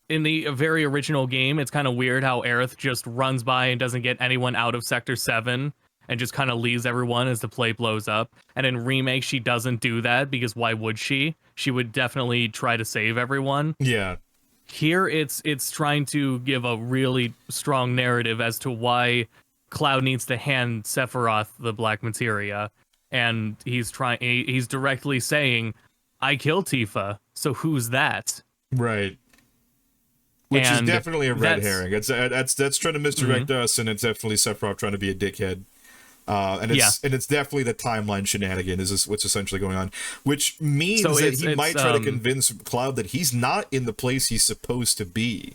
in the very original game, it's kind of weird how Aerith just runs by and doesn't get anyone out of Sector 7 and just kind of leaves everyone as the play blows up. And in Remake, she doesn't do that because why would she? She would definitely try to save everyone. Yeah. Here, it's trying to give a really strong narrative as to why Cloud needs to hand Sephiroth the black materia. And he's directly saying, I killed Tifa, so who's that? Right. Which is definitely a red herring. That's trying to misdirect us, and it's definitely Sephiroth trying to be a dickhead. And it's definitely the timeline shenanigan is what's essentially going on, which means that he might try to convince Cloud that he's not in the place he's supposed to be.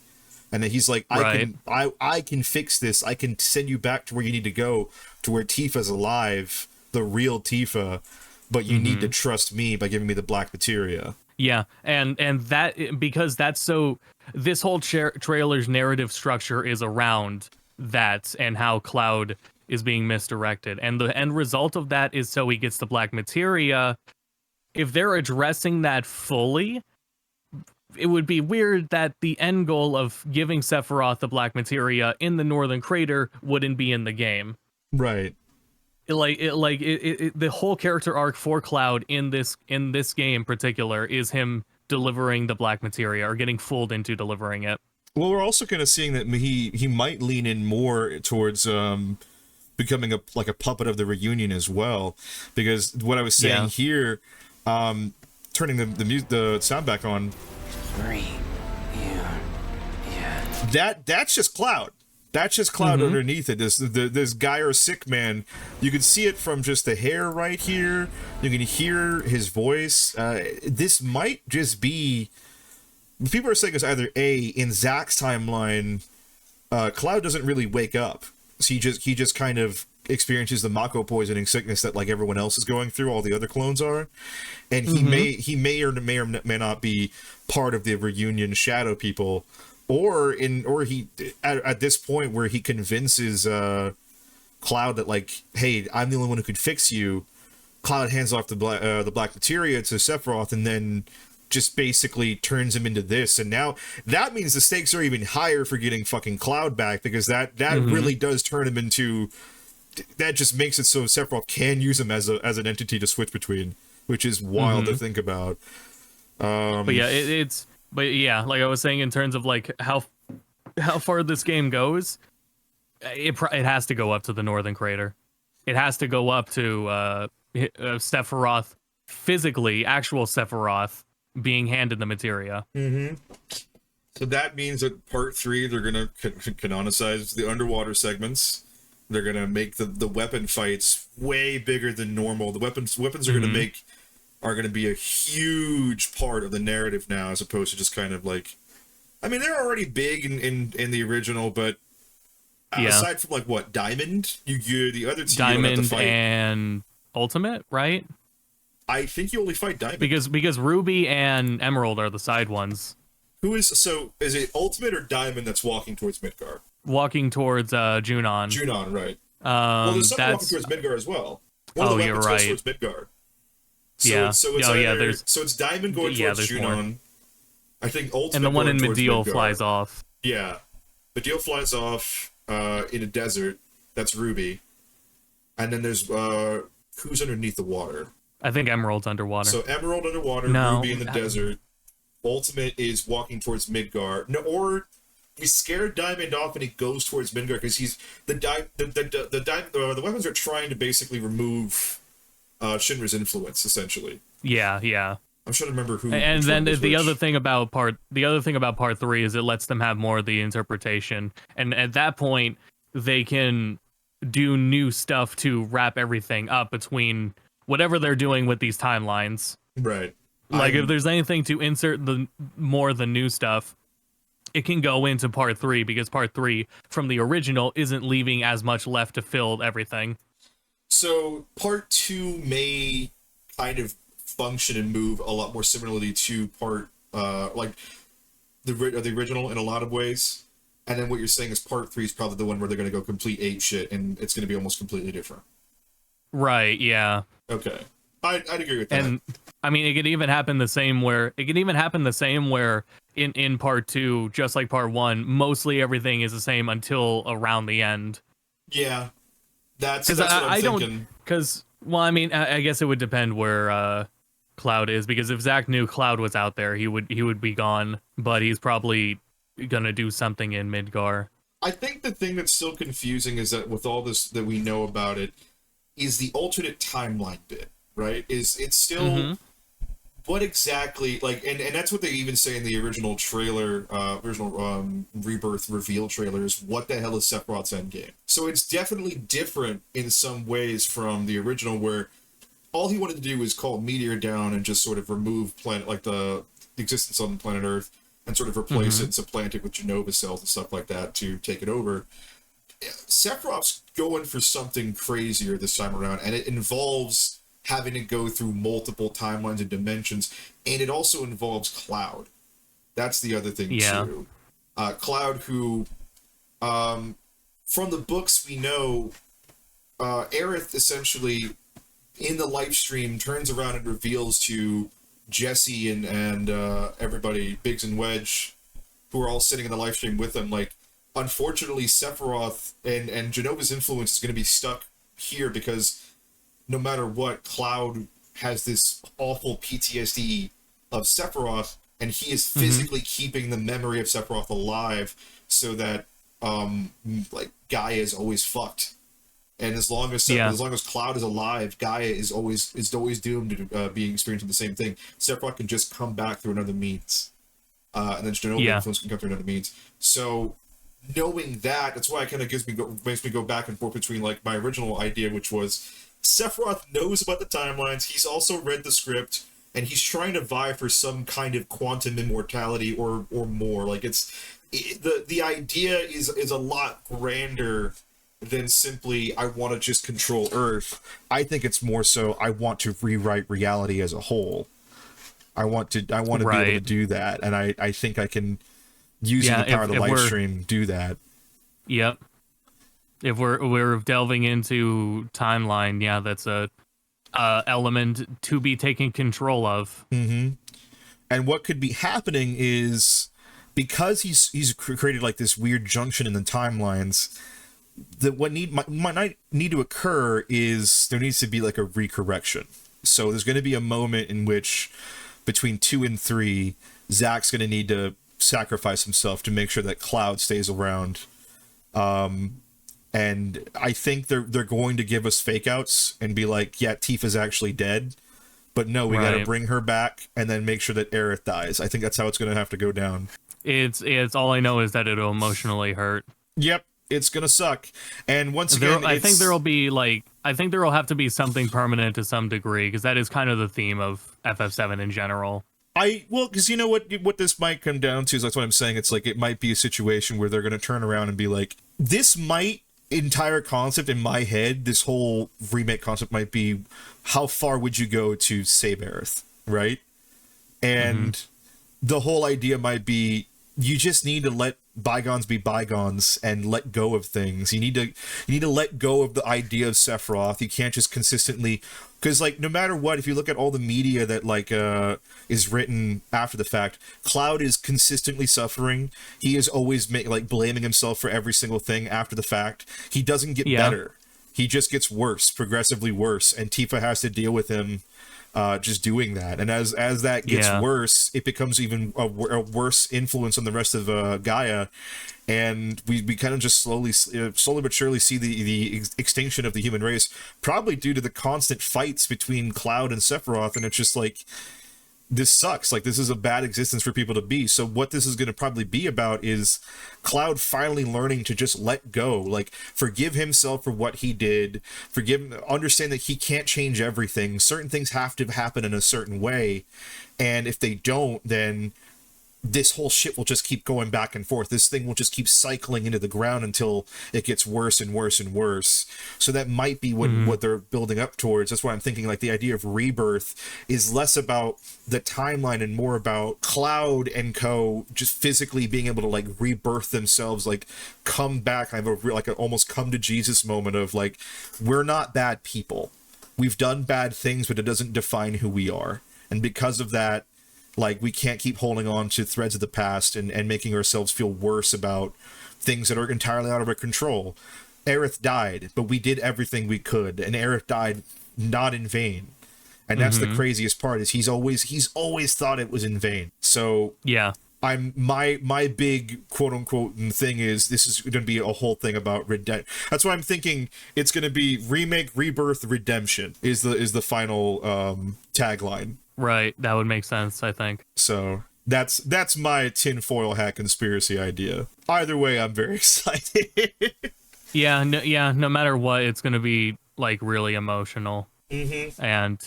And then he's like, I can fix this. I can send you back to where you need to go, to where Tifa's alive, the real Tifa, but you need to trust me by giving me the black materia. Yeah, and that, because that's so, this whole trailer's narrative structure is around that and how Cloud is being misdirected, and the end result of that is so he gets the black materia. If they're addressing that fully, it would be weird that the end goal of giving Sephiroth the black materia in the Northern Crater wouldn't be in the game. Right. The whole character arc for Cloud in this game in particular is him delivering the black materia, or getting fooled into delivering it. Well, we're also kind of seeing that he might lean in more towards becoming a puppet of the reunion as well, because what I was saying here, turning the sound back on, that's just Cloud. That's just Cloud underneath it. This guy or sick man. You can see it from just the hair right here. You can hear his voice. This might just be. People are saying it's either in Zack's timeline, Cloud doesn't really wake up. So he just kind of experiences the Mako poisoning sickness that like everyone else is going through. All the other clones are, and he may or may not be part of the reunion shadow people. Or he at this point where he convinces Cloud that like, hey, I'm the only one who could fix you. Cloud hands off the black materia to Sephiroth, and then just basically turns him into this. And now that means the stakes are even higher for getting fucking Cloud back, because that really does turn him into. That just makes it so Sephiroth can use him as an entity to switch between, which is wild to think about. But yeah, it's. But yeah, like I was saying, in terms of like how far this game goes, it has to go up to the Northern Crater. It has to go up to Sephiroth, physically, actual Sephiroth being handed the materia. So that means that part 3, they're gonna canonize the underwater segments. They're gonna make the weapon fights way bigger than normal. The weapons are going to be a huge part of the narrative now, as opposed to just kind of like, I mean, they're already big in the original, but aside from like what, Diamond, you the other two Diamond you don't have to fight. And Ultimate, right? I think you only fight Diamond because Ruby and Emerald are the side ones. Is it Ultimate or Diamond that's walking towards Midgar? Walking towards Junon. Junon, right? Well, there's someone walking towards Midgar as well. One of the weapons goes towards Midgar. So it's Diamond going towards Junon. More. I think Ultimate, and the one in Medeal Midgar flies off. Yeah, Medeal flies off in a desert. That's Ruby, and then there's who's underneath the water. I think Emerald's underwater. So Emerald underwater, Ruby in the desert. Ultimate is walking towards Midgar. No, or we scared Diamond off and he goes towards Midgar because he's the weapons are trying to basically remove Shinra's influence, essentially. Yeah. I'm trying to remember who. And then the other thing about part 3 is it lets them have more of the interpretation, and at that point they can do new stuff to wrap everything up between whatever they're doing with these timelines. Right. Like if there's anything to insert the new stuff, it can go into part 3, because part 3 from the original isn't leaving as much left to fill everything. So part 2 may kind of function and move a lot more similarly to part like the original in a lot of ways, and then what you're saying is part 3 is probably the one where they're going to go complete ape shit and it's going to be almost completely different. Right. Yeah. Okay. I'd agree with that. And I mean, it could even happen the same where in part 2, just like part 1, mostly everything is the same until around the end. Yeah. That's what I'm thinking. Well, I mean, I guess it would depend where Cloud is, because if Zack knew Cloud was out there, he would be gone, but he's probably gonna do something in Midgar. I think the thing that's still confusing is that with all this that we know about it, is the alternate timeline bit, right? It's still what exactly, like, and that's what they even say in the original trailer, Rebirth reveal trailer, is what the hell is Sephiroth's endgame? So it's definitely different in some ways from the original, where all he wanted to do was call Meteor down and just sort of remove the existence on planet Earth, and sort of replace it and supplant it with Genova cells and stuff like that to take it over. Sephiroth's going for something crazier this time around, and it involves having to go through multiple timelines and dimensions, and it also involves Cloud. That's the other thing, too. Cloud, who, from the books we know, Aerith essentially, in the live stream, turns around and reveals to Jesse and everybody, Biggs and Wedge, who are all sitting in the live stream with them, like, unfortunately, Sephiroth and Genova's influence is going to be stuck here because no matter what, Cloud has this awful PTSD of Sephiroth, and he is physically keeping the memory of Sephiroth alive so that, like, Gaia is always fucked. And as long as Cloud is alive, Gaia is always doomed to being experiencing the same thing. Sephiroth can just come back through another means, and then Genova influence can come through another means. So, knowing that, that's why it kind of makes me go back and forth between like my original idea, which was Sephiroth knows about the timelines. He's also read the script, and he's trying to vie for some kind of quantum immortality or more. Like the idea is a lot grander than simply I want to just control Earth. I think it's more so I want to rewrite reality as a whole. I want to be able to do that, and I think I can, using the power of the live stream, do that. Yep. If we're delving into timeline, that's a element to be taken control of. And what could be happening is, because he's created like this weird junction in the timelines, that what might need to occur is there needs to be like a recorrection. So there's going to be a moment in which between 2 and 3, Zack's going to need to sacrifice himself to make sure that Cloud stays around. And I think they're going to give us fake outs and be like, yeah, Tifa's actually dead, but no, we got to bring her back and then make sure that Aerith dies. I think that's how it's going to have to go down. It's all I know is that it'll emotionally hurt. Yep. It's gonna suck, and once again, I think there will have to be something permanent to some degree, because that is kind of the theme of FF7 in general. Because you know what this might come down to is, that's what I'm saying. It's like it might be a situation where they're gonna turn around and be like, this entire concept in my head, this whole remake concept might be, how far would you go to save Aerith, right? And the whole idea might be, you just need to let bygones be bygones and let go of things. You need to let go of the idea of Sephiroth. You can't just consistently, because like no matter what, if you look at all the media that like is written after the fact, Cloud is consistently suffering. He is always blaming himself for every single thing after the fact. He doesn't get better. He just gets worse, progressively worse, and Tifa has to deal with him just doing that. And as that gets worse, it becomes even a worse influence on the rest of Gaia, and we kind of just slowly but surely see the extinction of the human race, probably due to the constant fights between Cloud and Sephiroth. And it's just like, this sucks. Like, this is a bad existence for people to be. So what this is going to probably be about is Cloud finally learning to just let go, like forgive himself for what he did, understand that he can't change everything. Certain things have to happen in a certain way, and if they don't, then this whole shit will just keep going back and forth. This thing will just keep cycling into the ground until it gets worse and worse and worse. So that might be what they're building up towards. That's why I'm thinking like the idea of rebirth is less about the timeline and more about Cloud and co just physically being able to like rebirth themselves, like come back. I have an almost come to Jesus moment of like, we're not bad people. We've done bad things, but it doesn't define who we are. And because of that, like, we can't keep holding on to threads of the past and making ourselves feel worse about things that are entirely out of our control. Aerith died, but we did everything we could, and Aerith died not in vain. And that's the craziest part, is he's always thought it was in vain. So yeah, my big quote unquote thing is, this is going to be a whole thing about redemption. That's why I'm thinking it's going to be remake, rebirth, redemption is the final tagline. Right, that would make sense, I think. So that's my tinfoil hat conspiracy idea. Either way, I'm very excited. No matter what, it's gonna be like really emotional. And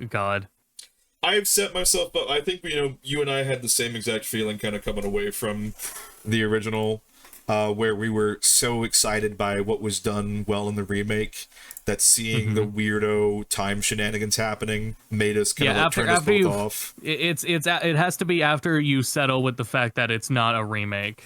God, I've set myself up. I think you and I had the same exact feeling kind of coming away from the original, where we were so excited by what was done well in the remake that seeing the weirdo time shenanigans happening made us kind of turn us both off. It has to be after you settle with the fact that it's not a remake.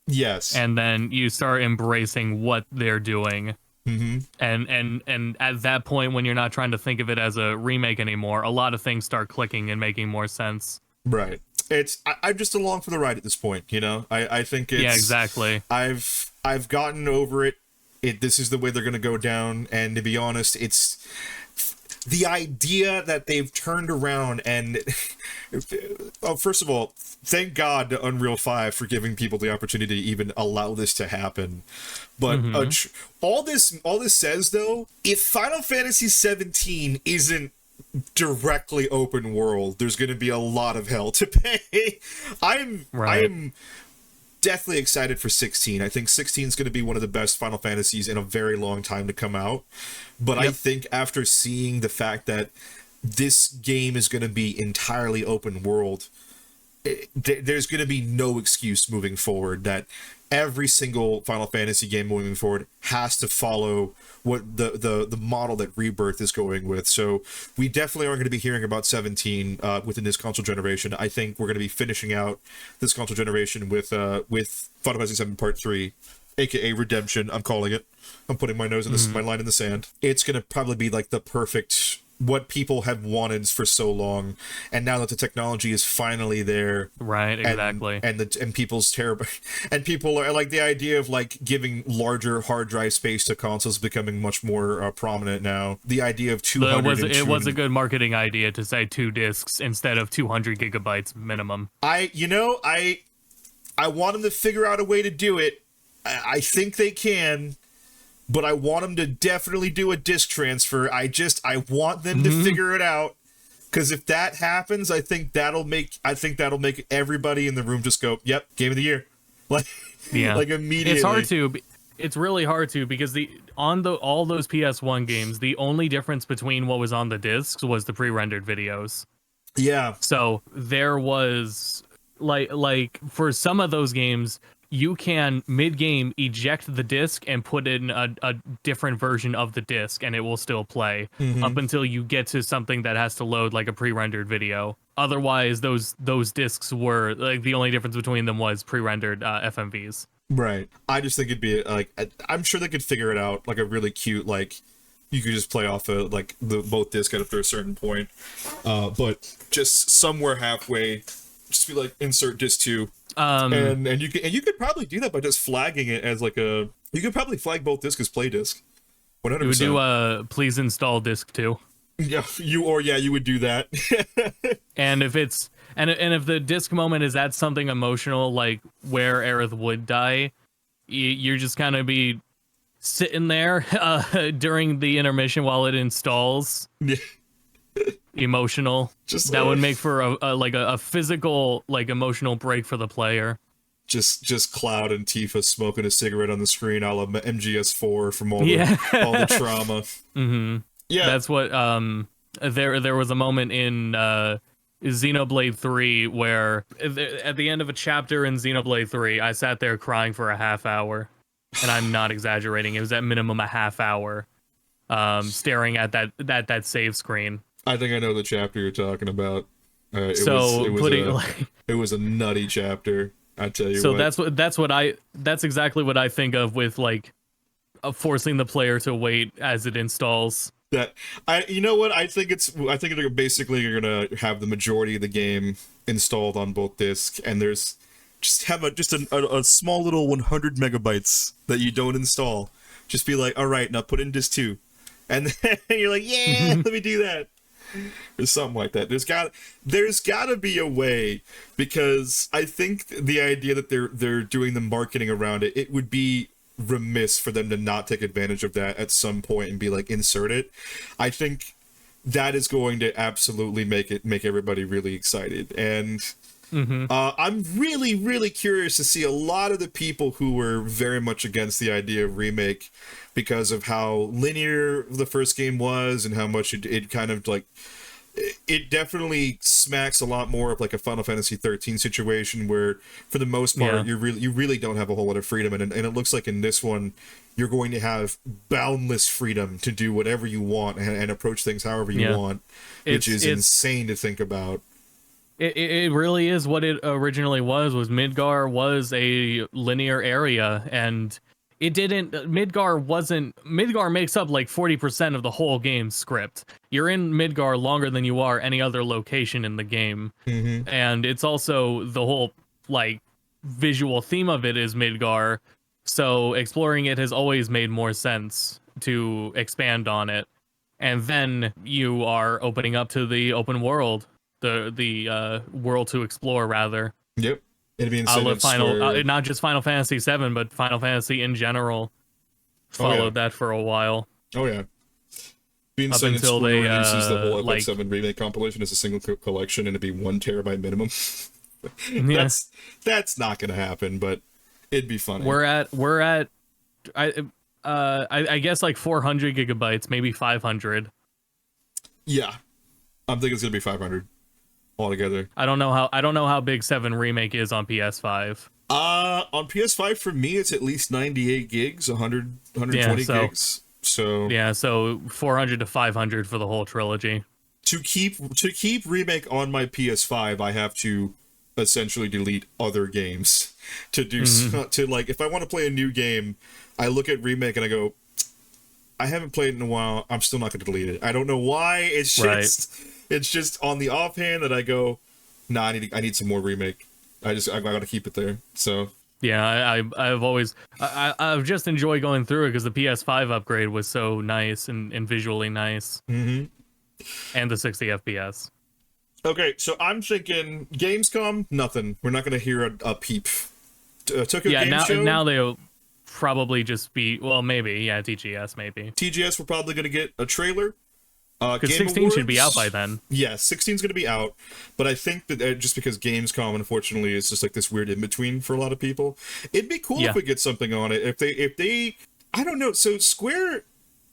Yes. And then you start embracing what they're doing. And at that point, when you're not trying to think of it as a remake anymore, a lot of things start clicking and making more sense. Right. I'm just along for the ride at this point, I think it's... Yeah, exactly. I've gotten over it. This is the way they're going to go down, and to be honest, it's the idea that they've turned around and... first of all, thank God to Unreal 5 for giving people the opportunity to even allow this to happen. But all this says, though, if Final Fantasy 17 isn't directly open world, there's going to be a lot of hell to pay. I'm definitely excited for 16. I think 16 is going to be one of the best Final Fantasies in a very long time to come out. But I think after seeing the fact that this game is going to be entirely open world, there's going to be no excuse moving forward that every single Final Fantasy game moving forward has to follow what the model that Rebirth is going with. So we definitely are going to be hearing about 17 within this console generation. I think we're going to be finishing out this console generation with Final Fantasy 7 Part 3, aka Redemption. I'm calling it. I'm putting my nose in this, my line in the sand. It's going to probably be like the perfect, what people have wanted for so long, and now that the technology is finally there, right? Exactly. And people's terrible, and people are like, the idea of like giving larger hard drive space to consoles becoming much more prominent now. The idea of 200. It was a good marketing idea to say 2 discs instead of 200 gigabytes minimum. I want them to figure out a way to do it. I think they can. But I want them to definitely do a disc transfer. I want them to figure it out, because if that happens, I think that'll make everybody in the room just go, "Yep, game of the year," like immediately. It's really hard to, because all those PS1 games, the only difference between what was on the discs was the pre-rendered videos. Yeah. So there was like for some of those games, you can mid-game eject the disc and put in a different version of the disc, and it will still play up until you get to something that has to load like a pre-rendered video. Otherwise, those discs were like, the only difference between them was pre-rendered FMVs. Right. I just think it'd be like, I'm sure they could figure it out, like a really cute, like you could just play off of like both discs after a certain point, but just somewhere halfway, just be like insert disc 2. And you could probably do that by just flagging it as like you could probably flag both discs as play disc. 100%. You would do please install disc 2. Yeah, you would do that. And if it's and if the disc moment is at something emotional like where Aerith would die, you're just gonna be sitting there during the intermission while it installs. Yeah. Emotional. Just that would make for a physical, like, emotional break for the player. Just Cloud and Tifa smoking a cigarette on the screen, a la MGS4 from all the trauma. Yeah, that's what. There was a moment in Xenoblade 3 where at the end of a chapter in Xenoblade 3, I sat there crying for a half hour, and I'm not exaggerating. It was at minimum a half hour, staring at that save screen. I think I know the chapter you're talking about. It was a nutty chapter. I tell you. So that's exactly what I think of with like forcing the player to wait as it installs. You know what? I think they're basically gonna have the majority of the game installed on both discs, and there's a small little 100 megabytes that you don't install. Just be like, all right, now put in disc 2, and then you're like, yeah, let me do that. Or something like that. There's got to be a way, because I think the idea that they're doing the marketing around it, it would be remiss for them to not take advantage of that at some point and be like, insert it. I think that is going to absolutely make everybody really excited. And I'm really, really curious to see a lot of the people who were very much against the idea of remake because of how linear the first game was and how much it kind of like it definitely smacks a lot more of like a Final Fantasy 13 situation where, for the most part, you really don't have a whole lot of freedom, and it looks like in this one, you're going to have boundless freedom to do whatever you want and approach things however you want, which is insane to think about. It really is what it originally was Midgar was a linear area, and it didn't. Midgar makes up like 40% of the whole game script. You're in Midgar longer than you are any other location in the game, and it's also the whole like visual theme of it is Midgar. So exploring it has always made more sense to expand on it, and then you are opening up to the open world, the world to explore rather. Yep. It'd be I love not just Final Fantasy 7, but Final Fantasy in general. Followed that for a while. Oh yeah. Being up until they releases the whole FF7 remake compilation as a single collection, and it'd be 1 terabyte minimum. That's not gonna happen, but it'd be funny. We're at I guess like 400 gigabytes, maybe 500. Yeah, I'm thinking it's gonna be 500 altogether. I don't know how big 7 remake is on PS5. On PS5 for me it's at least 98 gigs, 120 gigs. So yeah, so 400 to 500 for the whole trilogy. To keep remake on my PS5, I have to essentially delete other games to do to like if I want to play a new game, I look at remake and I go, I haven't played it in a while. I'm still not going to delete it. I don't know why. It's just on the offhand that I go, nah, I need some more remake. I got to keep it there. So yeah, I've just enjoyed going through it because the PS5 upgrade was so nice and visually nice, and the 60 FPS. Okay, so I'm thinking Gamescom, nothing. We're not going to hear a peep. Tokyo Game Show? Now they'll probably just be, well, maybe, TGS maybe. TGS, we're probably going to get a trailer. Because 16 Awards, should be out by then. Yeah, 16's going to be out, but I think that just because Gamescom, unfortunately, is just like this weird in-between for a lot of people, it'd be cool if we get something on it. If they, I don't know, so Square,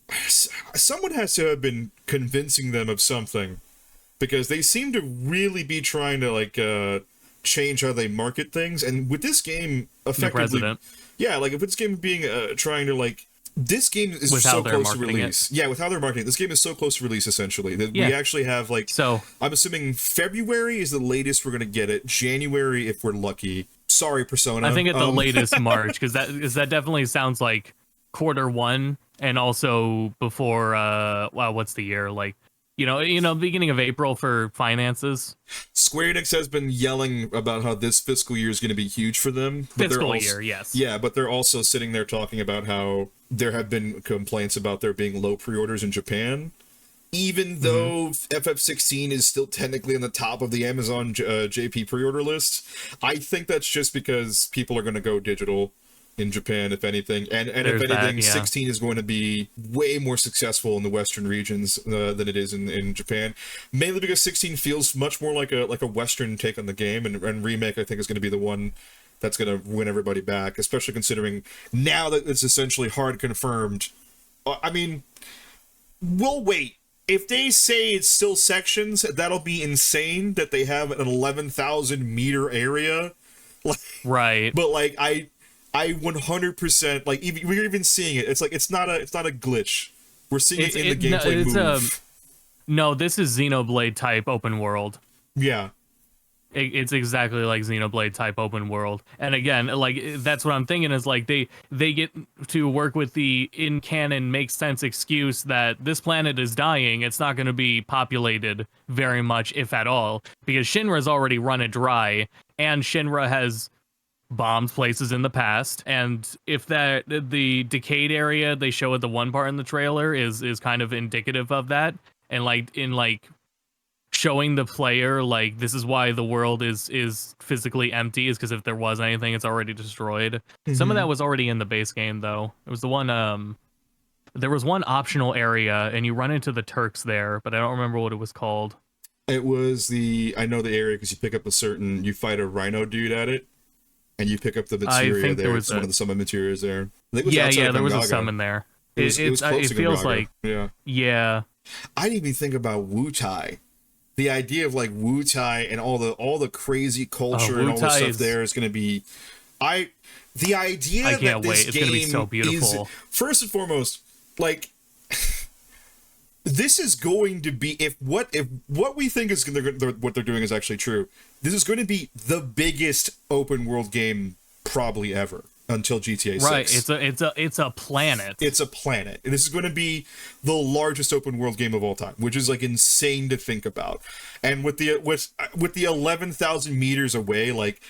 someone has to have been convincing them of something, because they seem to really be trying to, like, change how they market things, and with this game, effectively... Yeah, like, if this game being, trying to, like... This game is so close to release. Yeah, with how they're marketing, this game is so close to release, essentially. That we actually have, like... So, I'm assuming February is the latest we're going to get it. January, if we're lucky. Sorry, Persona. I think at the latest March, because that definitely sounds like Q1, and also before, what's the year? Like, you know, beginning of April for finances. Square Enix has been yelling about how this fiscal year is going to be huge for them. Yes. Yeah, but they're also sitting there talking about how there have been complaints about there being low pre-orders in Japan. Even though FF16 is still technically on the top of the Amazon JP pre-order list, I think that's just because people are going to go digital in Japan, if anything. And if anything, 16 is going to be way more successful in the Western regions than it is in Japan. Mainly because 16 feels much more like a Western take on the game, and Remake, I think, is going to be the one that's going to win everybody back, especially considering now that it's essentially hard confirmed. I mean, we'll wait. If they say it's still sections, that'll be insane that they have an 11,000 meter area. Right. But, like, I 100%, like, we're even seeing it. It's like, it's not a glitch. We're seeing it in the gameplay move. No, this is Xenoblade type open world. Yeah. It's exactly like Xenoblade type open world. And again, like, that's what I'm thinking is, like, they get to work with the in-canon makes sense excuse that this planet is dying. It's not going to be populated very much, if at all, because Shinra's already run it dry, and Shinra has bombed places in the past. And if the decayed area they show at the one part in the trailer is kind of indicative of that, and like showing the player, like, this is why the world is physically empty, is because if there was anything, it's already destroyed. Some of that was already in the base game, though. It was the one, there was one optional area, and you run into the Turks there, but I don't remember what it was called. It was I know the area because you pick up you fight a rhino dude at it, and you pick up the materia there. It's one of the summon materials there. There was a summon there. It feels like... Yeah. Yeah. I didn't even think about Wu Tai the idea of like Wu-Tai and all the crazy culture and all the stuff there is going to be, the idea I can't that this wait. It's game gonna be so beautiful. is, first and foremost, like, this is going to be, if what we think is what they're doing is actually true, this is going to be the biggest open world game probably ever until GTA 6. Right, it's a planet. It's a planet. And this is going to be the largest open world game of all time, which is like insane to think about. And with the 11,000 meters away, like,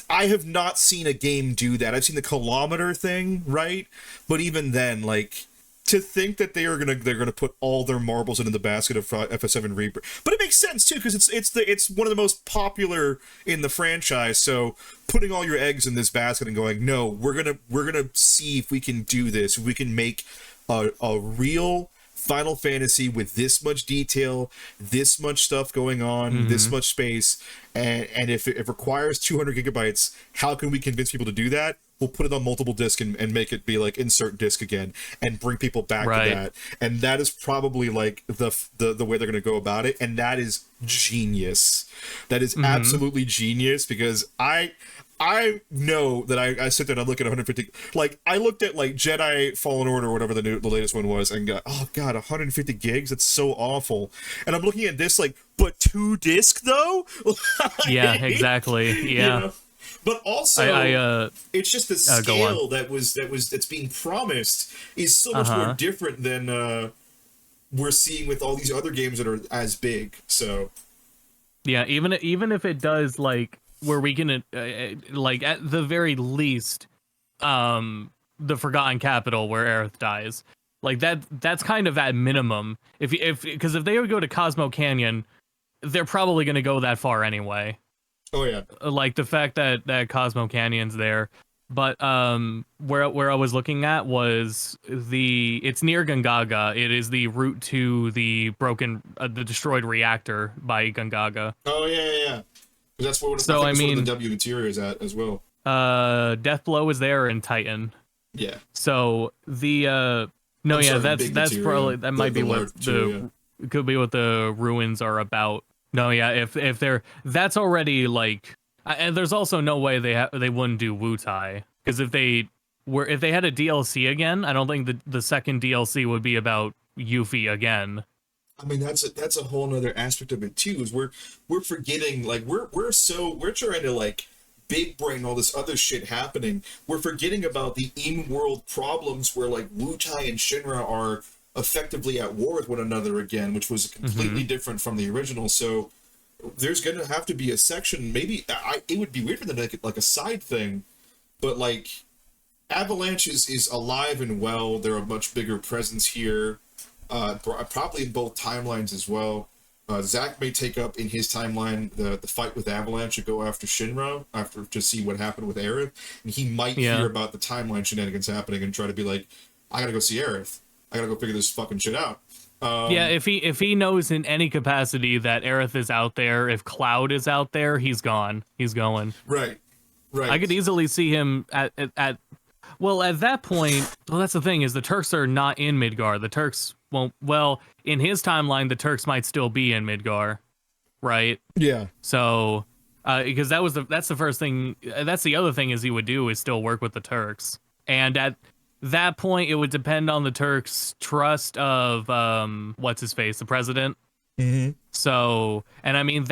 I have not seen a game do that. I've seen the kilometer thing, right? But even then, like, to think that they're gonna put all their marbles into the basket of FF7 Rebirth, but it makes sense too, because it's one of the most popular in the franchise. So putting all your eggs in this basket and going, no, we're gonna see if we can do this, if we can make a real Final Fantasy with this much detail, this much stuff going on, this much space, and if it requires 200 gigabytes, how can we convince people to do that? We'll put it on multiple discs and make it be like insert disc again and bring people back to that. And that is probably like the way they're going to go about it. And that is genius. That is absolutely genius, because I know that I sit there and I look at 150, like I looked at like Jedi Fallen Order or whatever the latest one was and got, oh god, 150 gigs, that's so awful. And I'm looking at this like, but 2 disc though? Yeah, exactly. Yeah. You know? But also, it's just the scale that's being promised is so much more different than we're seeing with all these other games that are as big. So, yeah, even if it does, like, where we can, like, at the very least, the Forgotten Capital where Aerith dies, like that's kind of at minimum. Because if they would go to Cosmo Canyon, they're probably going to go that far anyway. Oh yeah, like the fact that Cosmo Canyon's there, but where I was looking at was it's near Gungaga. It is the route to the the destroyed reactor by Gungaga. Oh yeah. That's where so I mean, the W material is at as well. Deathblow is there in Titan. Yeah. So that's probably that might be what could be what the ruins are about. No, yeah, if they're, that's already like, and there's also no way they wouldn't do Wu-Tai, because if they had a DLC again, I don't think the second DLC would be about Yuffie again. I mean, that's a whole nother aspect of it too, is we're forgetting, like, we're trying to like big brain all this other shit happening. We're forgetting about the in-world problems where like Wu-Tai and Shinra are effectively at war with one another again, which was completely different from the original. So there's gonna have to be a section, maybe it would be weird for them to make it like a side thing, but like Avalanche is alive and well. They're a much bigger presence here, probably in both timelines as well. Zack may take up in his timeline the fight with Avalanche and go after Shinra to see what happened with Aerith, and he might hear about the timeline shenanigans happening and try to be like, I gotta go see Aerith. I gotta go figure this fucking shit out. Yeah, if he knows in any capacity that Aerith is out there, if Cloud is out there, he's gone. He's going. Right. I could easily see him at that point. Well, that's the thing, is the Turks are not in Midgar. The Turks won't. Well, in his timeline, the Turks might still be in Midgar, right? Yeah. So, because that's the first thing. That's the other thing is he would do is still work with the Turks, and at that point, it would depend on the Turks' trust of what's his face, the president. So, and I mean,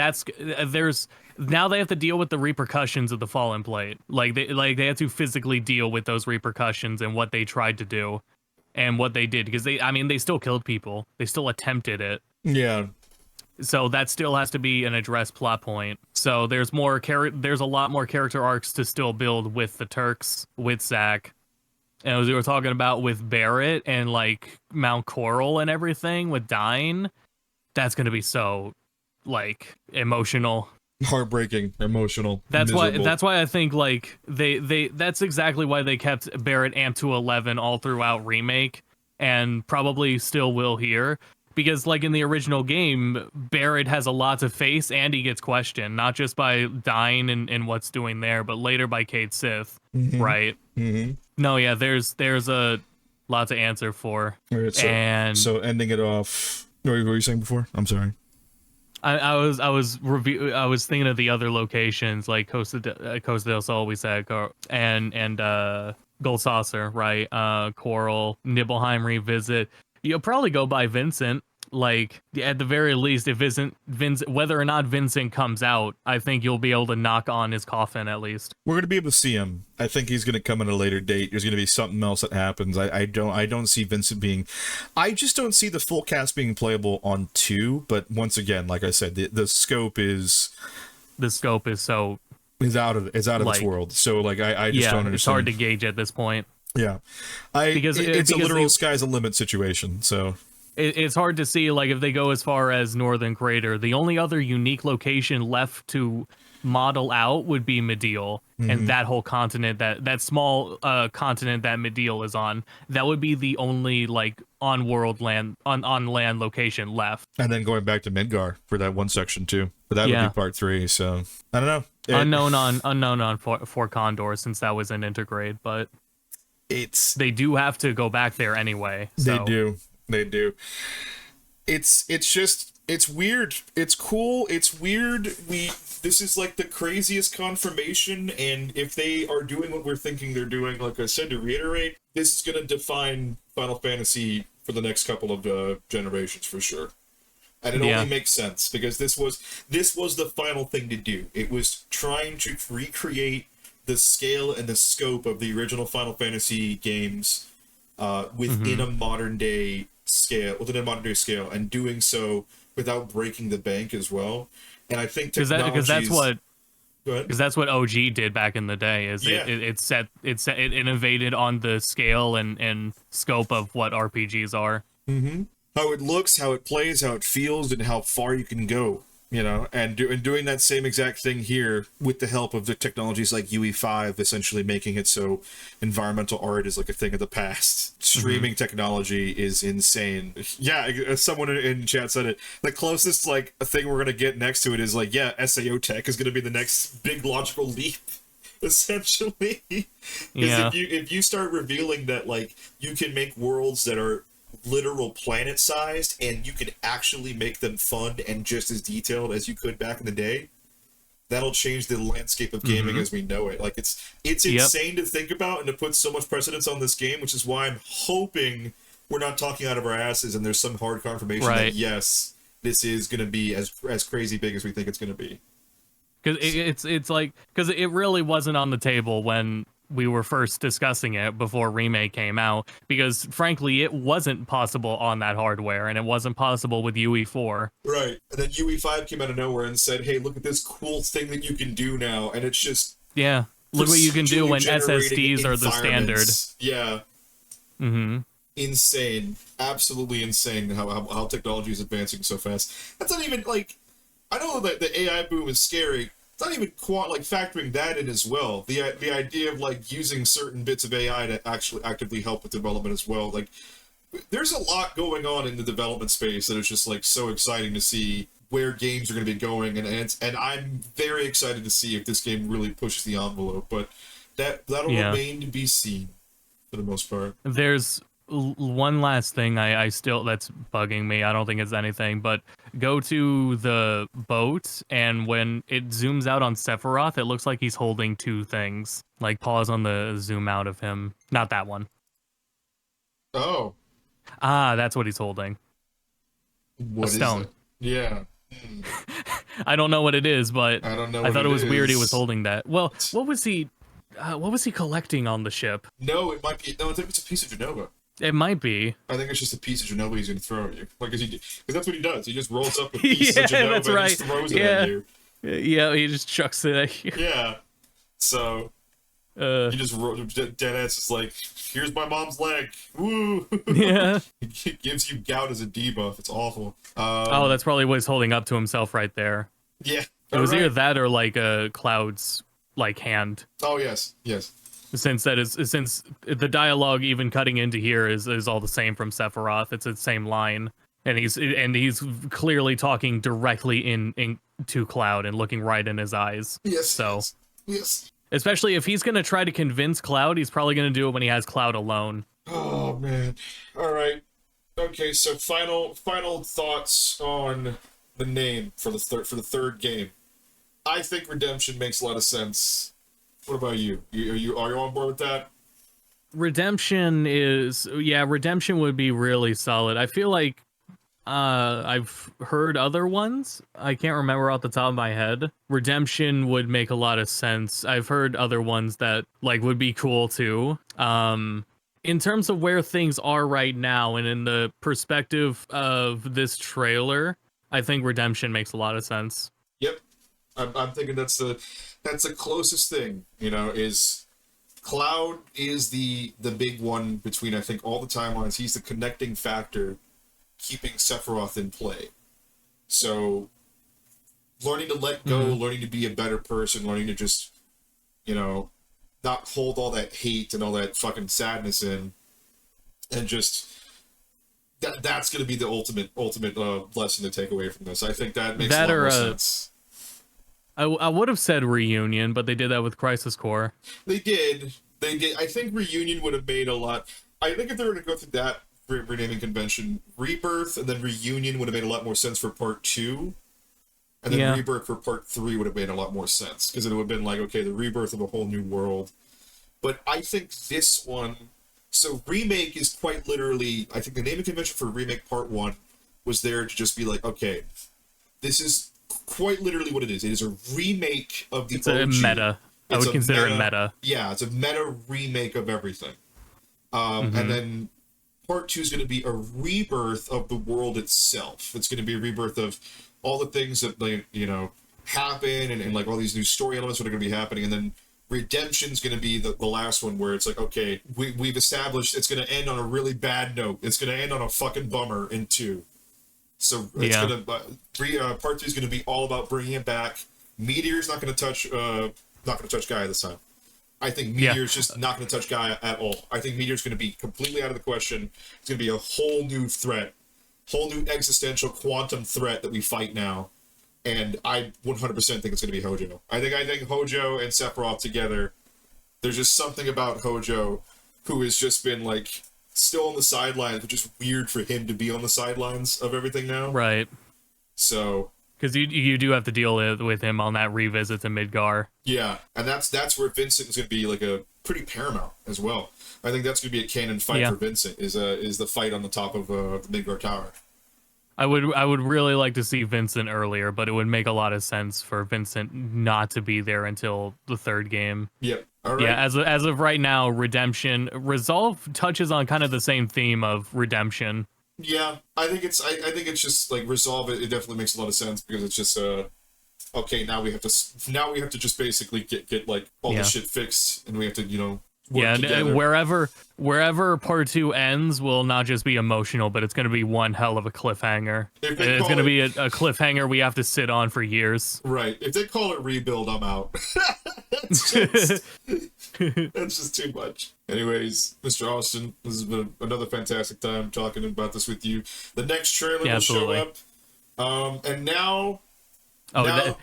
now they have to deal with the repercussions of the Fallen Plate. Like they have to physically deal with those repercussions and what they tried to do and what they did, because they still killed people. They still attempted it. Yeah. So that still has to be an addressed plot point. So there's a lot more character arcs to still build with the Turks, with Zack. And as we were talking about with Barrett and like Mount Coral and everything with Dyne, that's going to be so like emotional, heartbreaking, emotional. That's miserable. That's why I think like that's exactly why they kept Barrett amped to 11 all throughout Remake, and probably still will here, because like in the original game, Barrett has a lot to face and he gets questioned, not just by Dyne and what's doing there, but later by Cait Sith, right? No, yeah, there's a lot to answer for. Right, so ending it off. What were you saying before? I'm sorry. I was thinking of the other locations like Costa del Sol, we said, and Gold Saucer, right? Coral, Nibelheim Revisit. You'll probably go by Vincent. Like, at the very least, if whether or not Vincent comes out, I think you'll be able to knock on his coffin at least. We're going to be able to see him. I think he's going to come at a later date. There's going to be something else that happens. I don't see Vincent being... I just don't see the full cast being playable on 2, but once again, like I said, the scope is... The scope is so... Is out of this world. So, like, I just don't understand. It's hard to gauge at this point. Yeah. It's a literal sky's the limit situation, so... It's hard to see, like, if they go as far as Northern Crater. The only other unique location left to model out would be Medial, and that whole continent, that small continent that Medial is on. That would be the only, like, on land location left. And then going back to Midgar for that one section too. But that would be part 3, so I don't know. Unknown on for Condor, since that was an intergrade, but they do have to go back there anyway. So. They do. It's weird. It's cool. It's weird. This is like the craziest confirmation, and if they are doing what we're thinking they're doing, like I said, to reiterate, this is going to define Final Fantasy for the next couple of generations for sure. And it only makes sense because this was the final thing to do. It was trying to recreate the scale and the scope of the original Final Fantasy games within a modern day scale, and doing so without breaking the bank as well. And I think because that's what OG did back in the day. It innovated on the scale and scope of what RPGs are. How it looks, how it plays, how it feels, and how far you can go. You know, and doing that same exact thing here with the help of the technologies like UE5, essentially making it so environmental art is like a thing of the past. Streaming technology is insane. Yeah, someone in chat said it. The closest like a thing we're gonna get next to it is like, SAO tech is gonna be the next big logical leap, essentially. Because if you start revealing that like you can make worlds that are literal planet sized and you can actually make them fun and just as detailed as you could back in the day, that'll change the landscape of gaming as we know it. Like it's insane to think about and to put so much precedence on this game, which is why I'm hoping we're not talking out of our asses and there's some hard confirmation that yes, this is going to be as crazy big as we think it's going to be. Because because it really wasn't on the table when we were first discussing it before Remake came out, because frankly it wasn't possible on that hardware and it wasn't possible with UE4. Right. And then UE5 came out of nowhere and said, hey, look at this cool thing that you can do now, and it's just look what you can do when SSDs are the standard. Insane. Absolutely insane how technology is advancing so fast. That's not even like, I know that the AI boom is scary. It's not even factoring that in as well. The idea of like using certain bits of AI to actually actively help with development as well. Like, there's a lot going on in the development space that is just like so exciting to see where games are going to be going, and I'm very excited to see if this game really pushes the envelope. But that'll remain to be seen for the most part. There's one last thing I still that's bugging me. I don't think it's anything, but go to the boat, and when it zooms out on Sephiroth, it looks like he's holding two things. Like, pause on the zoom out of him. Not that one. Oh. That's what he's holding. What a stone. Is it? Yeah. I don't know what it is, but I thought it was weird he was holding that. Well, what was he collecting on the ship? No, it might be. No, I think it's a piece of Genova. It might be. I think it's just a piece of Genova he's going to throw at you. Like, because that's what he does. He just rolls up a piece of Genova that's right. and just throws it at you. Yeah, he just chucks it at you. Yeah. So, he just deadass is like, here's my mom's leg. Woo! Yeah. It gives you gout as a debuff. It's awful. That's probably what he's holding up to himself right there. Yeah. It was either that or like a Cloud's like hand. Oh, yes. Yes. Since the dialogue even cutting into here is all the same from Sephiroth, it's the same line, and he's clearly talking directly to Cloud and looking right in his eyes. Yes. So yes. Especially if he's gonna try to convince Cloud, he's probably gonna do it when he has Cloud alone. Oh man. All right. Okay. So final thoughts on the name for the third game. I think Redemption makes a lot of sense. What about you? Are you on board with that? Redemption would be really solid. I feel like I've heard other ones. I can't remember off the top of my head. Redemption would make a lot of sense. I've heard other ones that like would be cool too. In terms of where things are right now and in the perspective of this trailer, I think Redemption makes a lot of sense. Yep. I'm thinking that's the closest thing, is Cloud is the big one between, I think, all the timelines. He's the connecting factor keeping Sephiroth in play. So learning to let go, learning to be a better person, learning to just, not hold all that hate and all that fucking sadness in, and just that's going to be the ultimate lesson to take away from this. I think that makes a lot more sense. I would have said Reunion, but they did that with Crisis Core. They did. I think Reunion would have made a lot. I think if they were to go through that renaming convention, Rebirth and then Reunion would have made a lot more sense for part 2. And then Rebirth for part 3 would have made a lot more sense. Because it would have been like, okay, the rebirth of a whole new world. But I think this one... So Remake is quite literally... I think the naming convention for Remake part 1 was there to just be like, okay, this is... quite literally what it is. It is a remake of the OG. A meta. I would consider it meta. Yeah, it's a meta remake of everything. And then part 2 is going to be a rebirth of the world itself. It's going to be a rebirth of all the things that, happen and like all these new story elements that are going to be happening. And then Redemption's going to be the last one where it's like, okay, we've established it's going to end on a really bad note. It's going to end on a fucking bummer in 2. So it's gonna part 2 is gonna be all about bringing it back. Meteor's not gonna touch Gaia this time. I think Meteor's just not gonna touch Gaia at all. I think Meteor's gonna be completely out of the question. It's gonna be a whole new threat, whole new existential quantum threat that we fight now. And I 100% think it's gonna be Hojo. I think Hojo and Sephiroth together. There's just something about Hojo who has just been like. Still on the sidelines, which is weird for him to be on the sidelines of everything now. Right. So... Because you do have to deal with him on that revisit to Midgar. Yeah, and that's where Vincent is going to be like a pretty paramount as well. I think that's going to be a canon fight for Vincent, is the fight on the top of the Midgar Tower. I would really like to see Vincent earlier, but it would make a lot of sense for Vincent not to be there until the third game. Yep. All right. Yeah, as of right now, Redemption Resolve touches on kind of the same theme of Redemption. Yeah, I think it's just like Resolve. It definitely makes a lot of sense because it's just okay. Now we have to just basically get like all the shit fixed, and we have to work together. Wherever part 2 ends will not just be emotional, but it's going to be one hell of a cliffhanger. It's going to be a cliffhanger we have to sit on for years. Right. If they call it Rebuild, I'm out. That's just too much. Anyways, Mr. Austin, this has been another fantastic time talking about this with you. The next trailer will show up. And now... whatever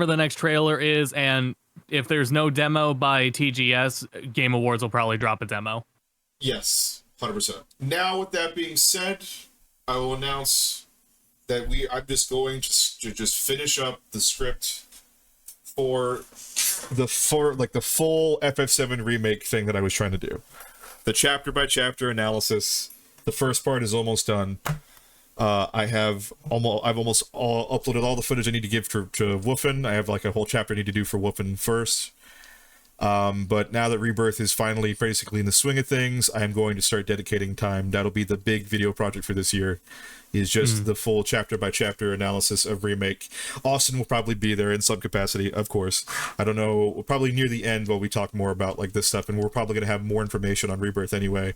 the next trailer is, and if there's no demo by TGS, Game Awards will probably drop a demo. Yes, 100%. Now, with that being said, I will announce that I'm just going to just finish up the script for the full FF7 remake thing that I was trying to do. The chapter by chapter analysis. The first part is almost done. I've almost uploaded all the footage I need to give to Wolfen. I have like a whole chapter I need to do for Wolfen first. But now that Rebirth is finally basically in the swing of things, I am going to start dedicating time. That'll be the big video project for this year, is just the full chapter by chapter analysis of Remake. Austin will probably be there in some capacity, of course. I don't know, probably near the end while we talk more about like this stuff, and we're probably going to have more information on Rebirth anyway,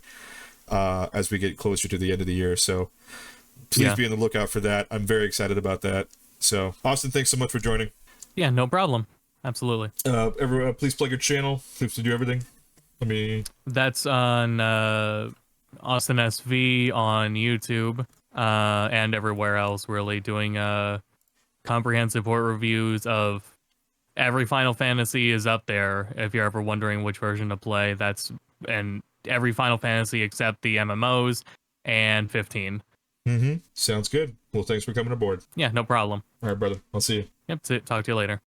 as we get closer to the end of the year. So please be on the lookout for that. I'm very excited about that. So, Austin, thanks so much for joining. Yeah, no problem. Absolutely. Everyone, please plug your channel. Please do everything. That's on Austin SV on YouTube and everywhere else, really, doing comprehensive port reviews of every Final Fantasy is up there. If you're ever wondering which version to play, and every Final Fantasy except the MMOs and 15. Mm-hmm. Sounds good. Well, thanks for coming aboard. Yeah, no problem. All right, brother. I'll see you. Yep, talk to you later.